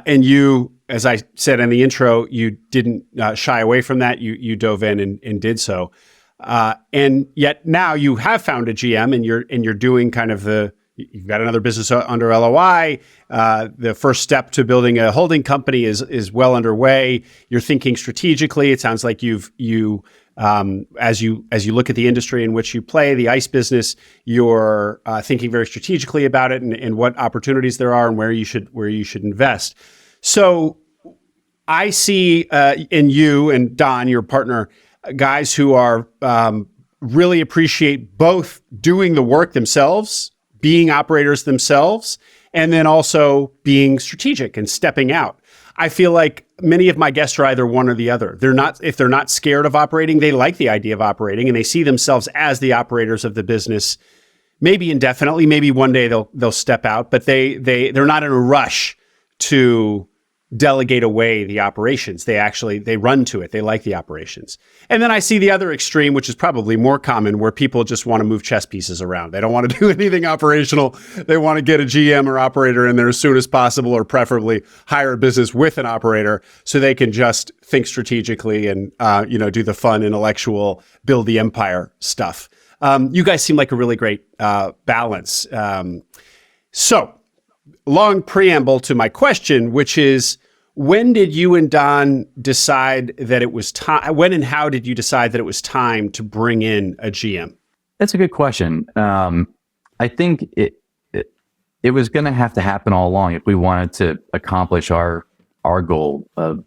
And you as I said in the intro, you didn't shy away from that. You dove in and did so. And yet now you have found a GM and you're doing kind of you've got another business under LOI. The first step to building a holding company is well underway. You're thinking strategically. It sounds like as you look at the industry in which you play, the ice business, you're thinking very strategically about it and what opportunities there are and where you should invest. So I see in you and Don, your partner, guys who are really appreciate both doing the work themselves, being operators themselves, and then also being strategic and stepping out. I feel like many of my guests are either one or the other. If they're not scared of operating, they like the idea of operating and they see themselves as the operators of the business, maybe indefinitely, maybe one day they'll step out, but they're not in a rush to delegate away the operations. They run to it. They like the operations. And then I see the other extreme, which is probably more common, where people just want to move chess pieces around. They don't want to do anything operational. They want to get a GM or operator in there as soon as possible, or preferably hire a business with an operator so they can just think strategically and do the fun, intellectual, build the empire stuff. You guys seem like a really great balance. So long preamble to my question, which is, when did you and Don decide that it was time? When and how did you decide that it was time to bring in a GM? That's a good question. I think it was going to have to happen all along if we wanted to accomplish our goal of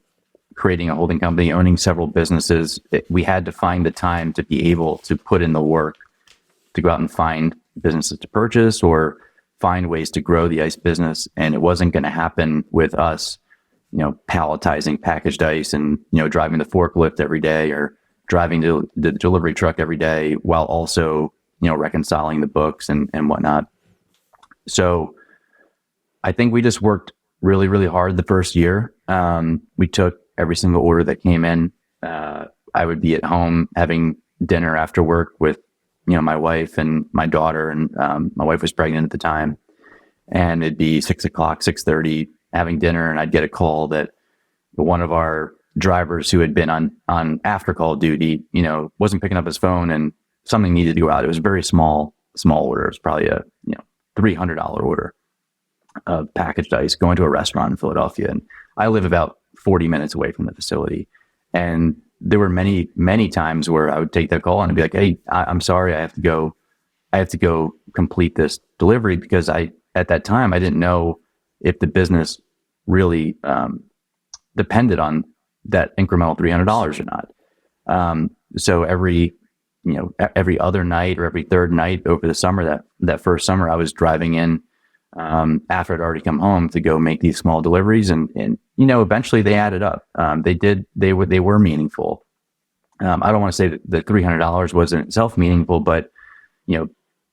creating a holding company, owning several businesses. We had to find the time to be able to put in the work to go out and find businesses to purchase or find ways to grow the ice business. And it wasn't going to happen with us, palletizing packaged ice and, driving the forklift every day or driving the delivery truck every day while also, reconciling the books and whatnot. So I think we just worked really, really hard the first year. We took every single order that came in. I would be at home having dinner after work with my wife and my daughter, and my wife was pregnant at the time, and it'd be 6 o'clock, 6:30, having dinner, and I'd get a call that one of our drivers who had been on after call duty, wasn't picking up his phone and something needed to go out. It was a very small order. It was probably a $300 order of packaged ice going to a restaurant in Philadelphia, and I live about 40 minutes away from the facility. And there were many, many times where I would take that call and I'd be like, "Hey, I'm sorry, I have to go complete this delivery," because at that time I didn't know if the business really depended on that incremental $300 or not. So every other night or every third night over the summer, that first summer, I was driving in after I'd already come home to go make these small deliveries, and eventually they added up. They were meaningful. I don't want to say that the $300 wasn't itself meaningful, but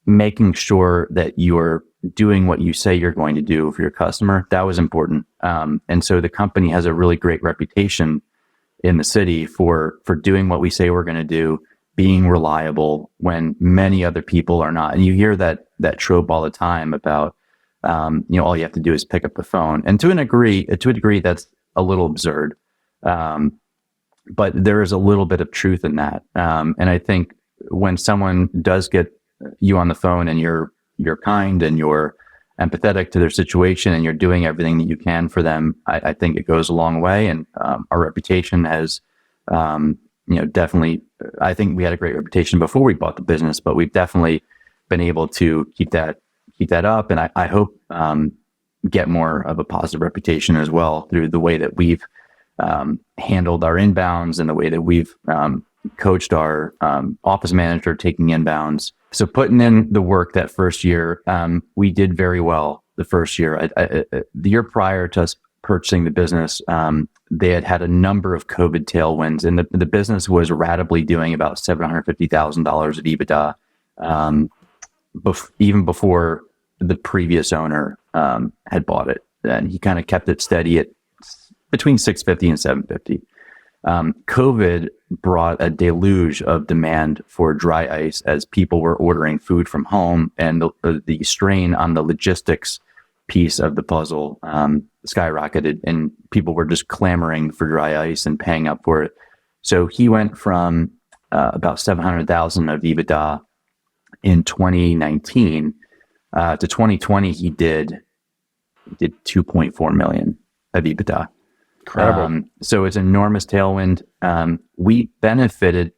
making sure that you're doing what you say you're going to do for your customer, that was important. And so the company has a really great reputation in the city for doing what we say we're going to do, being reliable when many other people are not. And you hear that trope all the time about all you have to do is pick up the phone. And to a degree, that's a little absurd. But there is a little bit of truth in that. And I think when someone does get you on the phone and you're kind and you're empathetic to their situation and you're doing everything that you can for them, I think it goes a long way. And our reputation has, definitely, I think we had a great reputation before we bought the business, but we've definitely been able to keep that up. And I hope get more of a positive reputation as well through the way that we've handled our inbounds and the way that we've coached our office manager taking inbounds. So putting in the work that first year, we did very well the first year. The year prior to us purchasing the business, they had a number of COVID tailwinds, and the business was ratably doing about $750,000 of EBITDA, even before the previous owner had bought it. And he kind of kept it steady at between 650 and 750. COVID brought a deluge of demand for dry ice as people were ordering food from home, and the strain on the logistics piece of the puzzle skyrocketed, and people were just clamoring for dry ice and paying up for it. So he went from about 700,000 of EBITDA in 2019 to 2020. He did 2.4 million of EBITDA. Incredible. So it's an enormous tailwind. We benefited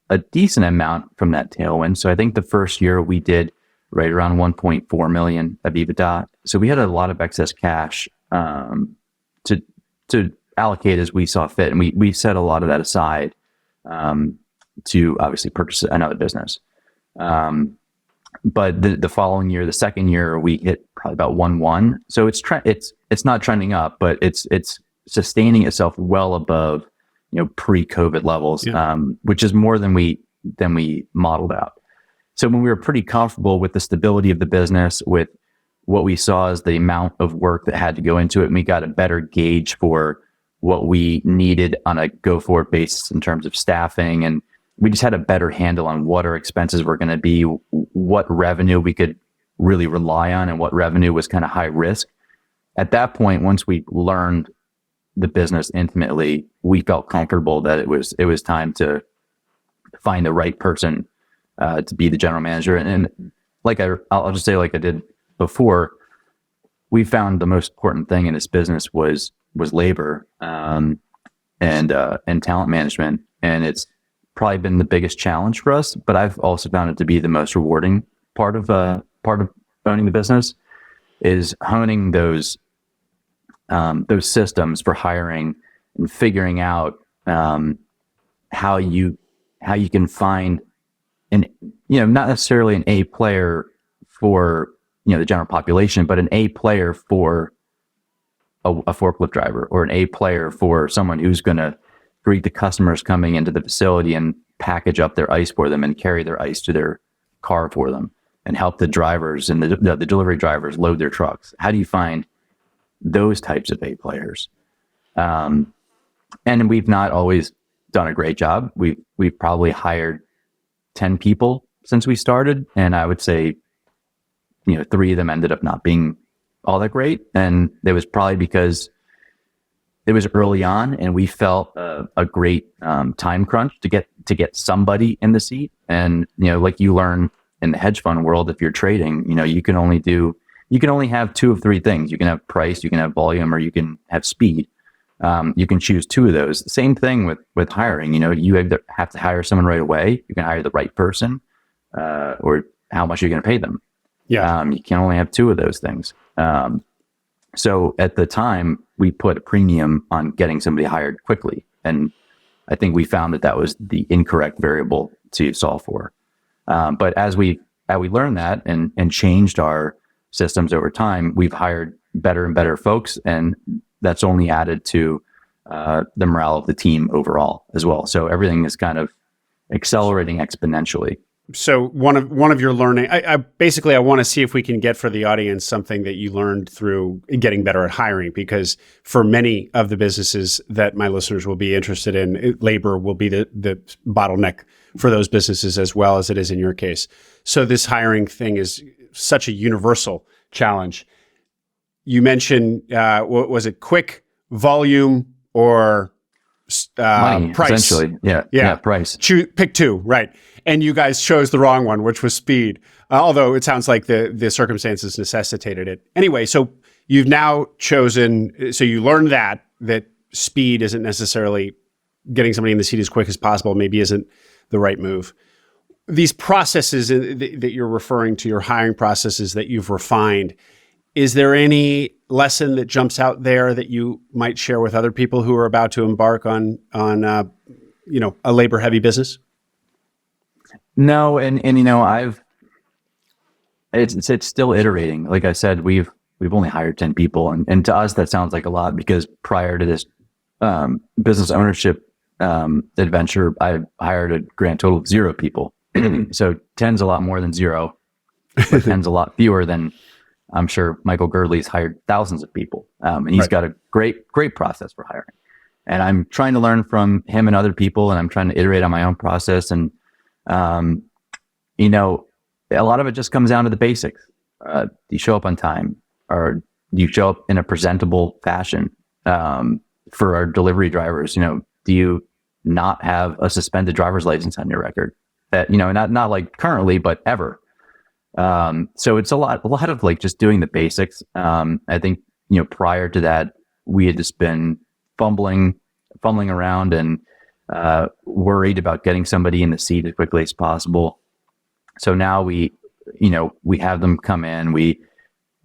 a decent amount from that tailwind. So I think the first year we did right around 1.4 million of EBITDA. So we had a lot of excess cash to allocate as we saw fit, and we set a lot of that aside to obviously purchase another business. But the following year, the second year, we hit probably about 1.1. So it's not trending up, but it's sustaining itself well above pre-COVID levels, which is more than we modeled out. So when we were pretty comfortable with the stability of the business, with what we saw as the amount of work that had to go into it, and we got a better gauge for what we needed on a go-forward basis in terms of staffing, and we just had a better handle on what our expenses were going to be, what revenue we could really rely on, and what revenue was kind of high risk. At that point, once we learned the business intimately, we felt comfortable that it was time to find the right person to be the general manager. And like I'll just say, like I did before, we found the most important thing in this business was labor and talent management, and it's probably been the biggest challenge for us. But I've also found it to be the most rewarding part of owning the business, is honing those systems for hiring and figuring out how you can find not necessarily an A player for the general population, but an A player for a forklift driver, or an A player for someone who's going to greet the customers coming into the facility and package up their ice for them and carry their ice to their car for them and help the drivers and the delivery drivers load their trucks. How do you find those types of A players? And we've not always done a great job. We've probably hired 10 people since we started, and I would say 3 of them ended up not being all that great, and it was probably because it was early on and we felt a great time crunch to get somebody in the seat. And like you learn in the hedge fund world, if you're trading, you can only have 2 of 3 things. You can have price, you can have volume, or you can have speed. You can choose 2 of those. Same thing with hiring. You have to hire someone right away. You can hire the right person, or how much you're going to pay them. Yeah. You can only have 2 of those things. So at the time, we put a premium on getting somebody hired quickly, and I think we found that was the incorrect variable to solve for. But as we learned that and changed our systems over time, we've hired better and better folks, and that's only added to the morale of the team overall as well. So everything is kind of accelerating exponentially. So one of your learning, I basically want to see if we can get for the audience something that you learned through getting better at hiring, because for many of the businesses that my listeners will be interested in, labor will be the bottleneck for those businesses as well as it is in your case. So this hiring thing is such a universal challenge. You mentioned, what was it, quick, volume, or money, price? Essentially. Yeah, price. Pick 2, right. And you guys chose the wrong one, which was speed. Although it sounds like the circumstances necessitated it. Anyway, so you've now chosen, so you learned that speed isn't necessarily getting somebody in the seat as quick as possible, maybe isn't the right move. These processes that you're referring to, your hiring processes that you've refined, is there any lesson that jumps out there that you might share with other people who are about to embark on a labor heavy business? No, and it's still iterating. Like I said, we've only hired 10 people, and to us that sounds like a lot, because prior to this business ownership adventure, I hired a grand total of 0 people. So 10's a lot more than 0, but 10's a lot fewer than, I'm sure, Michael Girdley's hired thousands of people, and he's got a great process for hiring. And I'm trying to learn from him and other people, and I'm trying to iterate on my own process. And a lot of it just comes down to the basics. Do you show up on time? Or you show up in a presentable fashion? For our delivery drivers, do you not have a suspended driver's license on your record? Not like currently, but ever. So it's a lot of like just doing the basics. I think, prior to that, we had just been fumbling around and worried about getting somebody in the seat as quickly as possible. So now we have them come in. We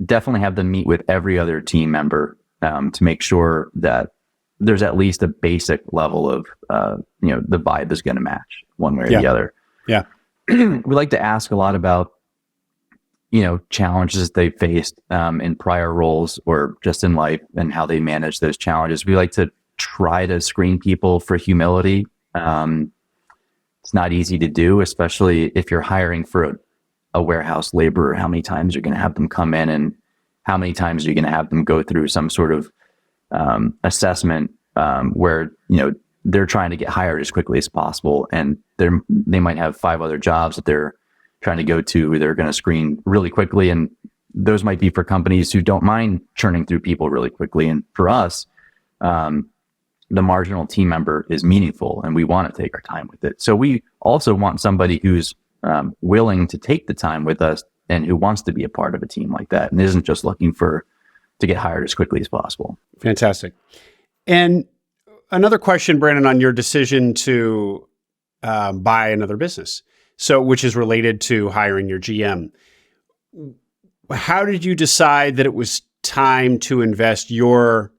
definitely have them meet with every other team member to make sure that there's at least a basic level of, the vibe is going to match one way or the other. Yeah. We like to ask a lot about, challenges they faced in prior roles or just in life and how they manage those challenges. We like to try to screen people for humility. It's not easy to do, especially if you're hiring for a warehouse laborer. How many times you're going to have them come in, and how many times you're going to have them go through some sort of assessment where they're trying to get hired as quickly as possible, and they might have 5 other jobs that they're trying to go to. They're going to screen really quickly, and those might be for companies who don't mind churning through people really quickly. And for us, the marginal team member is meaningful, and we want to take our time with it. So we also want somebody who's willing to take the time with us and who wants to be a part of a team like that, and isn't just looking to get hired as quickly as possible. Fantastic. And another question, Brandon, on your decision to buy another business, which is related to hiring your GM. How did you decide that it was time to invest your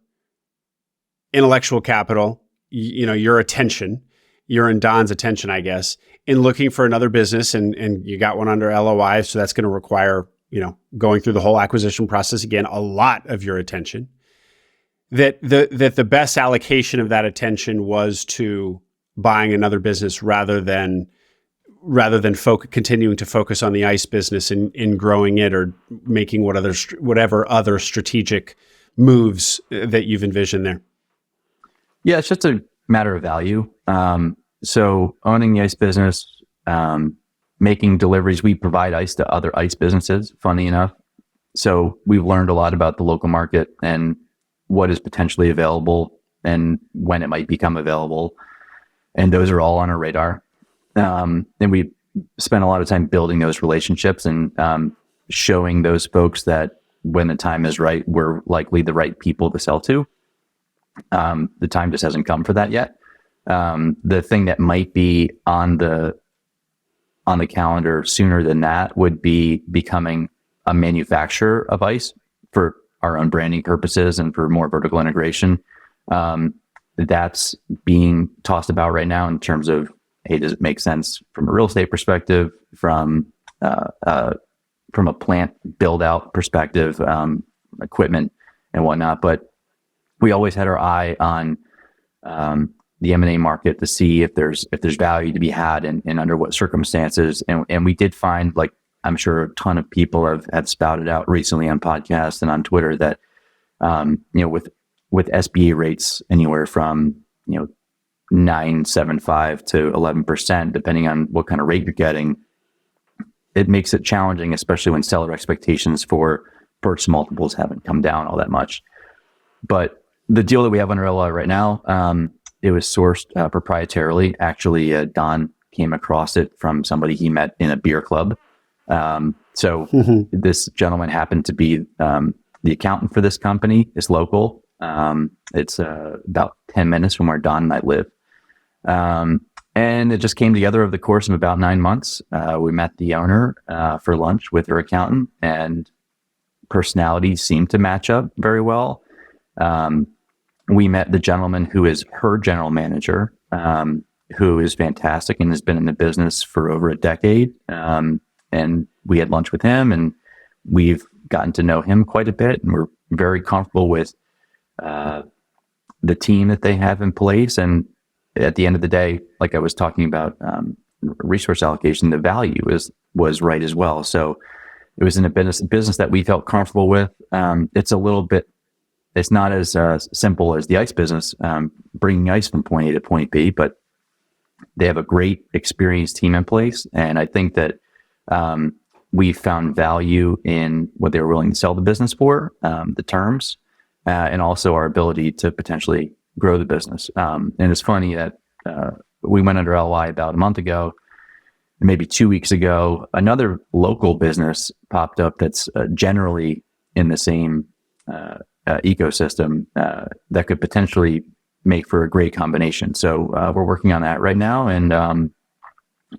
intellectual capital, your attention, your and Don's attention, I guess, in looking for another business, and you got one under LOI, so that's going to require, going through the whole acquisition process again, a lot of your attention. That the best allocation of that attention was to buying another business rather than continuing to focus on the ICE business in growing it or making whatever other strategic moves that you've envisioned there. Yeah, it's just a matter of value. So owning the ICE business, making deliveries, we provide ICE to other ICE businesses, funny enough. So we've learned a lot about the local market and what is potentially available and when it might become available. And those are all on our radar. And we spend a lot of time building those relationships and showing those folks that when the time is right, we're likely the right people to sell to. The time just hasn't come for that yet. The thing that might be on the calendar sooner than that would be becoming a manufacturer of ICE for our own branding purposes and for more vertical integration. That's being tossed about right now in terms of, hey, does it make sense from a real estate perspective, from a plant build out perspective, equipment and whatnot. But we always had our eye on the M&A market to see if there's value to be had and under what circumstances. And we did find, like I'm sure a ton of people have spouted out recently on podcasts and on Twitter, that with SBA rates anywhere from 9.75 to 11%, depending on what kind of rate you're getting, it makes it challenging, especially when seller expectations for purchase multiples haven't come down all that much. But the deal that we have under LOI right now, it was sourced proprietarily. Actually, Don came across it from somebody he met in a beer club. This gentleman happened to be the accountant for this company. It's local. It's about 10 minutes from where Don and I live. And it just came together over the course of about 9 months. We met the owner for lunch with her accountant, and personalities seemed to match up very well. We met the gentleman who is her general manager, who is fantastic and has been in the business for over a decade. And we had lunch with him, and we've gotten to know him quite a bit, and we're very comfortable with the team that they have in place. And at the end of the day, like I was talking about resource allocation, the value was right as well. So it was in a business that we felt comfortable with. It's not as simple as the ICE business, bringing ICE from point A to point B, but they have a great experienced team in place. And I think that we found value in what they were willing to sell the business for, the terms, and also our ability to potentially grow the business. And it's funny that we went under LOI about a month ago, maybe 2 weeks ago. Another local business popped up that's generally in the same ecosystem that could potentially make for a great combination. So we're working on that right now, and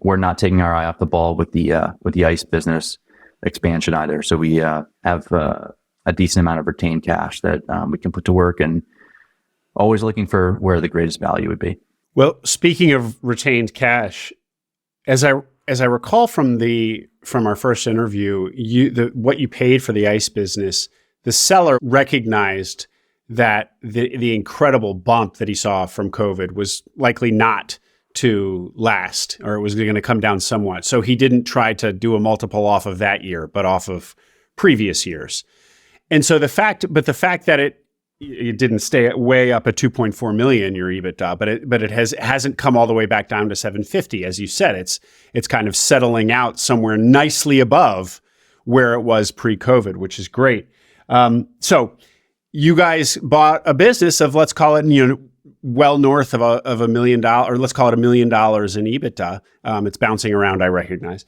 we're not taking our eye off the ball with the ICE business expansion either. So we have a decent amount of retained cash that we can put to work, and always looking for where the greatest value would be. Well, speaking of retained cash, as I recall from our first interview, what you paid for the ICE business, the seller recognized that the incredible bump that he saw from COVID was likely not to last, or it was going to come down somewhat. So he didn't try to do a multiple off of that year, but off of previous years. And so the fact that it didn't stay way up at 2.4 million, your EBITDA, but it hasn't come all the way back down to 750, as you said. It's kind of settling out somewhere nicely above where it was pre-COVID, which is great. So you guys bought a business of, let's call it, well north of $1 million, or let's call it $1 million in EBITDA. It's bouncing around, I recognize.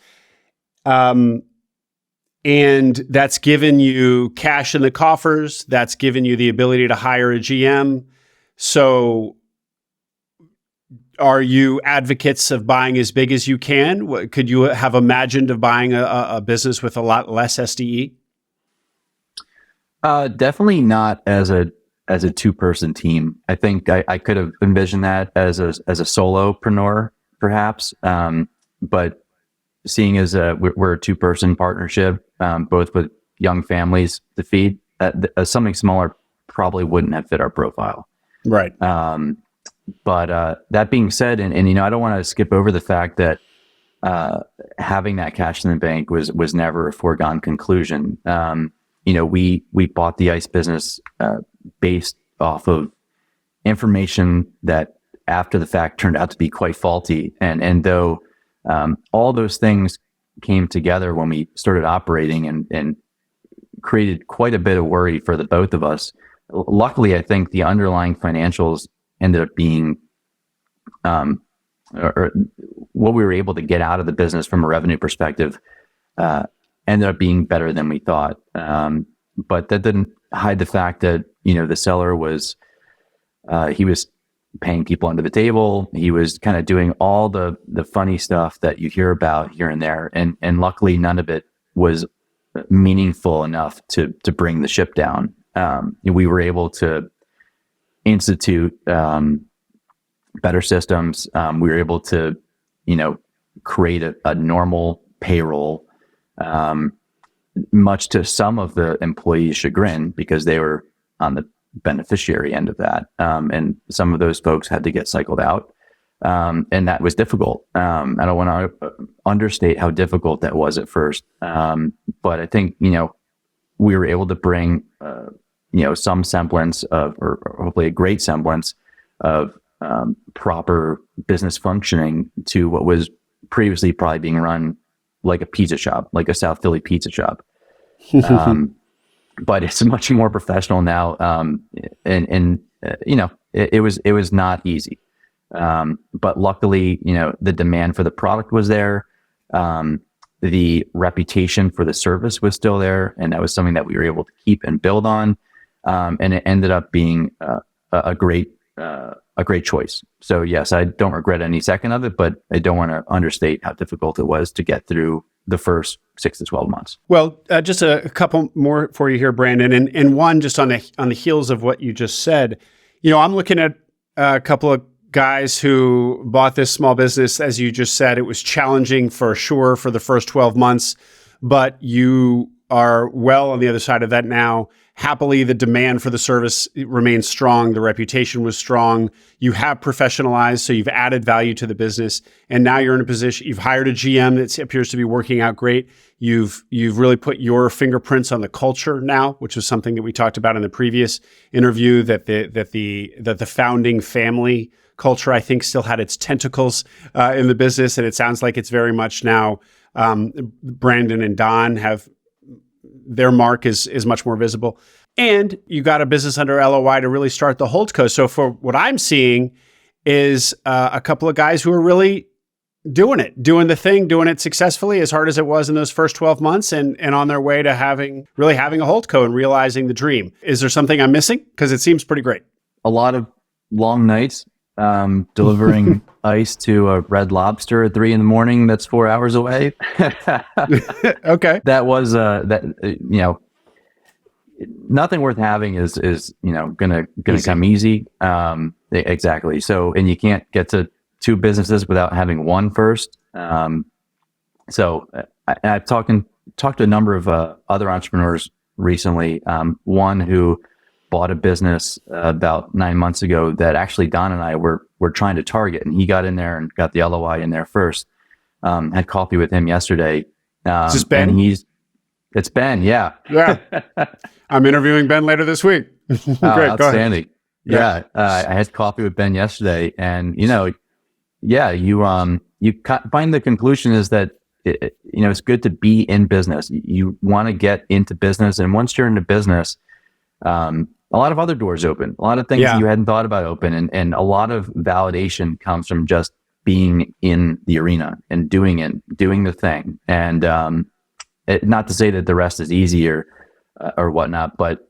And that's given you cash in the coffers. That's given you the ability to hire a GM. So are you advocates of buying as big as you can? Could you have imagined of buying a business with a lot less SDE? Definitely not as a 2-person team. I think I could have envisioned that as a solopreneur, perhaps. But seeing as we're a 2-person partnership, both with young families to feed, something smaller probably wouldn't have fit our profile. Right. But that being said, and I don't want to skip over the fact that having that cash in the bank was never a foregone conclusion. We bought the ICE business based off of information that after the fact turned out to be quite faulty. And though all those things came together when we started operating and created quite a bit of worry for the both of us, luckily, I think the underlying financials ended up being or what we were able to get out of the business from a revenue perspective ended up being better than we thought. But that didn't hide the fact that, the seller was, he was paying people under the table. He was kind of doing all the funny stuff that you hear about here and there. And luckily none of it was meaningful enough to bring the ship down. We were able to institute better systems. We were able to, create a normal payroll, much to some of the employees' chagrin, because they were on the beneficiary end of that. And some of those folks had to get cycled out. And that was difficult. I don't want to understate how difficult that was at first. But I think, we were able to bring, some semblance of, or hopefully a great semblance of proper business functioning to what was previously probably being run like a pizza shop, like a South Philly pizza shop. But it's much more professional now. It was not easy. But luckily, the demand for the product was there. The reputation for the service was still there. And that was something that we were able to keep and build on. And it ended up being a great choice. So yes, I don't regret any second of it, but I don't want to understate how difficult it was to get through the first 6 to 12 months. Well, just a couple more for you here, Brandon, and one just on the heels of what you just said. I'm looking at a couple of guys who bought this small business. As you just said, it was challenging for sure for the first 12 months, but you are well on the other side of that now. Happily, the demand for the service remains strong. The reputation was strong. You have professionalized, so you've added value to the business. And now you're in a position, you've hired a GM that appears to be working out great. You've really put your fingerprints on the culture now, which was something that we talked about in the previous interview, that the founding family culture, I think, still had its tentacles in the business. And it sounds like it's very much now Brandon and Don have their mark is much more visible. And you got a business under LOI to really start the holdco. So for what I'm seeing is a couple of guys who are really doing the thing, doing it successfully as hard as it was in those first 12 months and on their way to having a holdco and realizing the dream. Is there something I'm missing? Because it seems pretty great. A lot of long nights, delivering ice to a Red Lobster at 3 a.m. That's 4 hours away. Okay. That was, nothing worth having is gonna come easy. Exactly. So, and you can't get to 2 businesses without having one first. So I've talked to a number of other entrepreneurs recently. One who bought a business about 9 months ago that actually Don and I were trying to target, and he got in there and got the LOI in there first. Had coffee with him yesterday. Is this Ben? It's Ben, yeah. Yeah. I'm interviewing Ben later this week. Great, outstanding. Yeah. I had coffee with Ben yesterday, and you find the conclusion is that it's good to be in business. You want to get into business, and once you're into business, a lot of other doors open. A lot of things you hadn't thought about open, and a lot of validation comes from just being in the arena and doing the thing. And not to say that the rest is easier or whatnot, but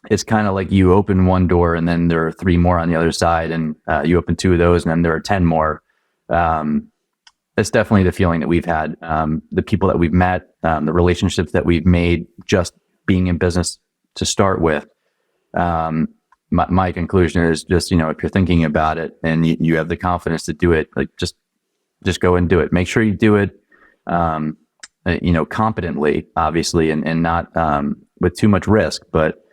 it's kind of like you open one door and then there are 3 more on the other side, and you open 2 of those and then there are 10 more. That's definitely the feeling that we've had. The people that we've met, the relationships that we've made just being in business to start with. My conclusion is just, if you're thinking about it and you have the confidence to do it, like just go and do it. Make sure you do it, competently, obviously, and not with too much risk. But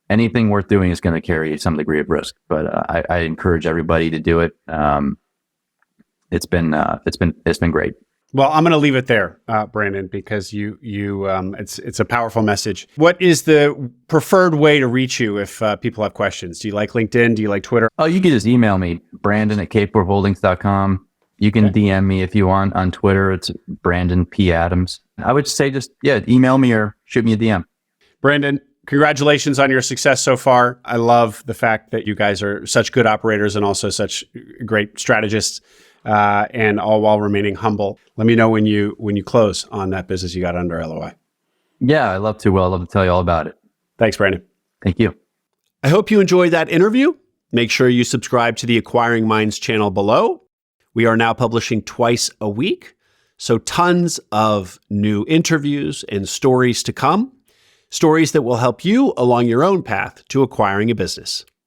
anything worth doing is going to carry some degree of risk. But I encourage everybody to do it. It's been great. Well, I'm going to leave it there, Brandon, because it's a powerful message. What is the preferred way to reach you if people have questions? Do you like LinkedIn? Do you like Twitter? Oh, you can just email me, brandon@capeworholdings.com. You can DM me if you want on Twitter. It's Brandon P. Adams. I would say just, email me or shoot me a DM. Brandon, congratulations on your success so far. I love the fact that you guys are such good operators and also such great strategists. And all while remaining humble. Let me know when you close on that business you got under LOI. Yeah, I'd love to. Well, I'd love to tell you all about it. Thanks, Brandon. Thank you. I hope you enjoyed that interview. Make sure you subscribe to the Acquiring Minds channel below. We are now publishing twice a week, so tons of new interviews and stories to come. Stories that will help you along your own path to acquiring a business.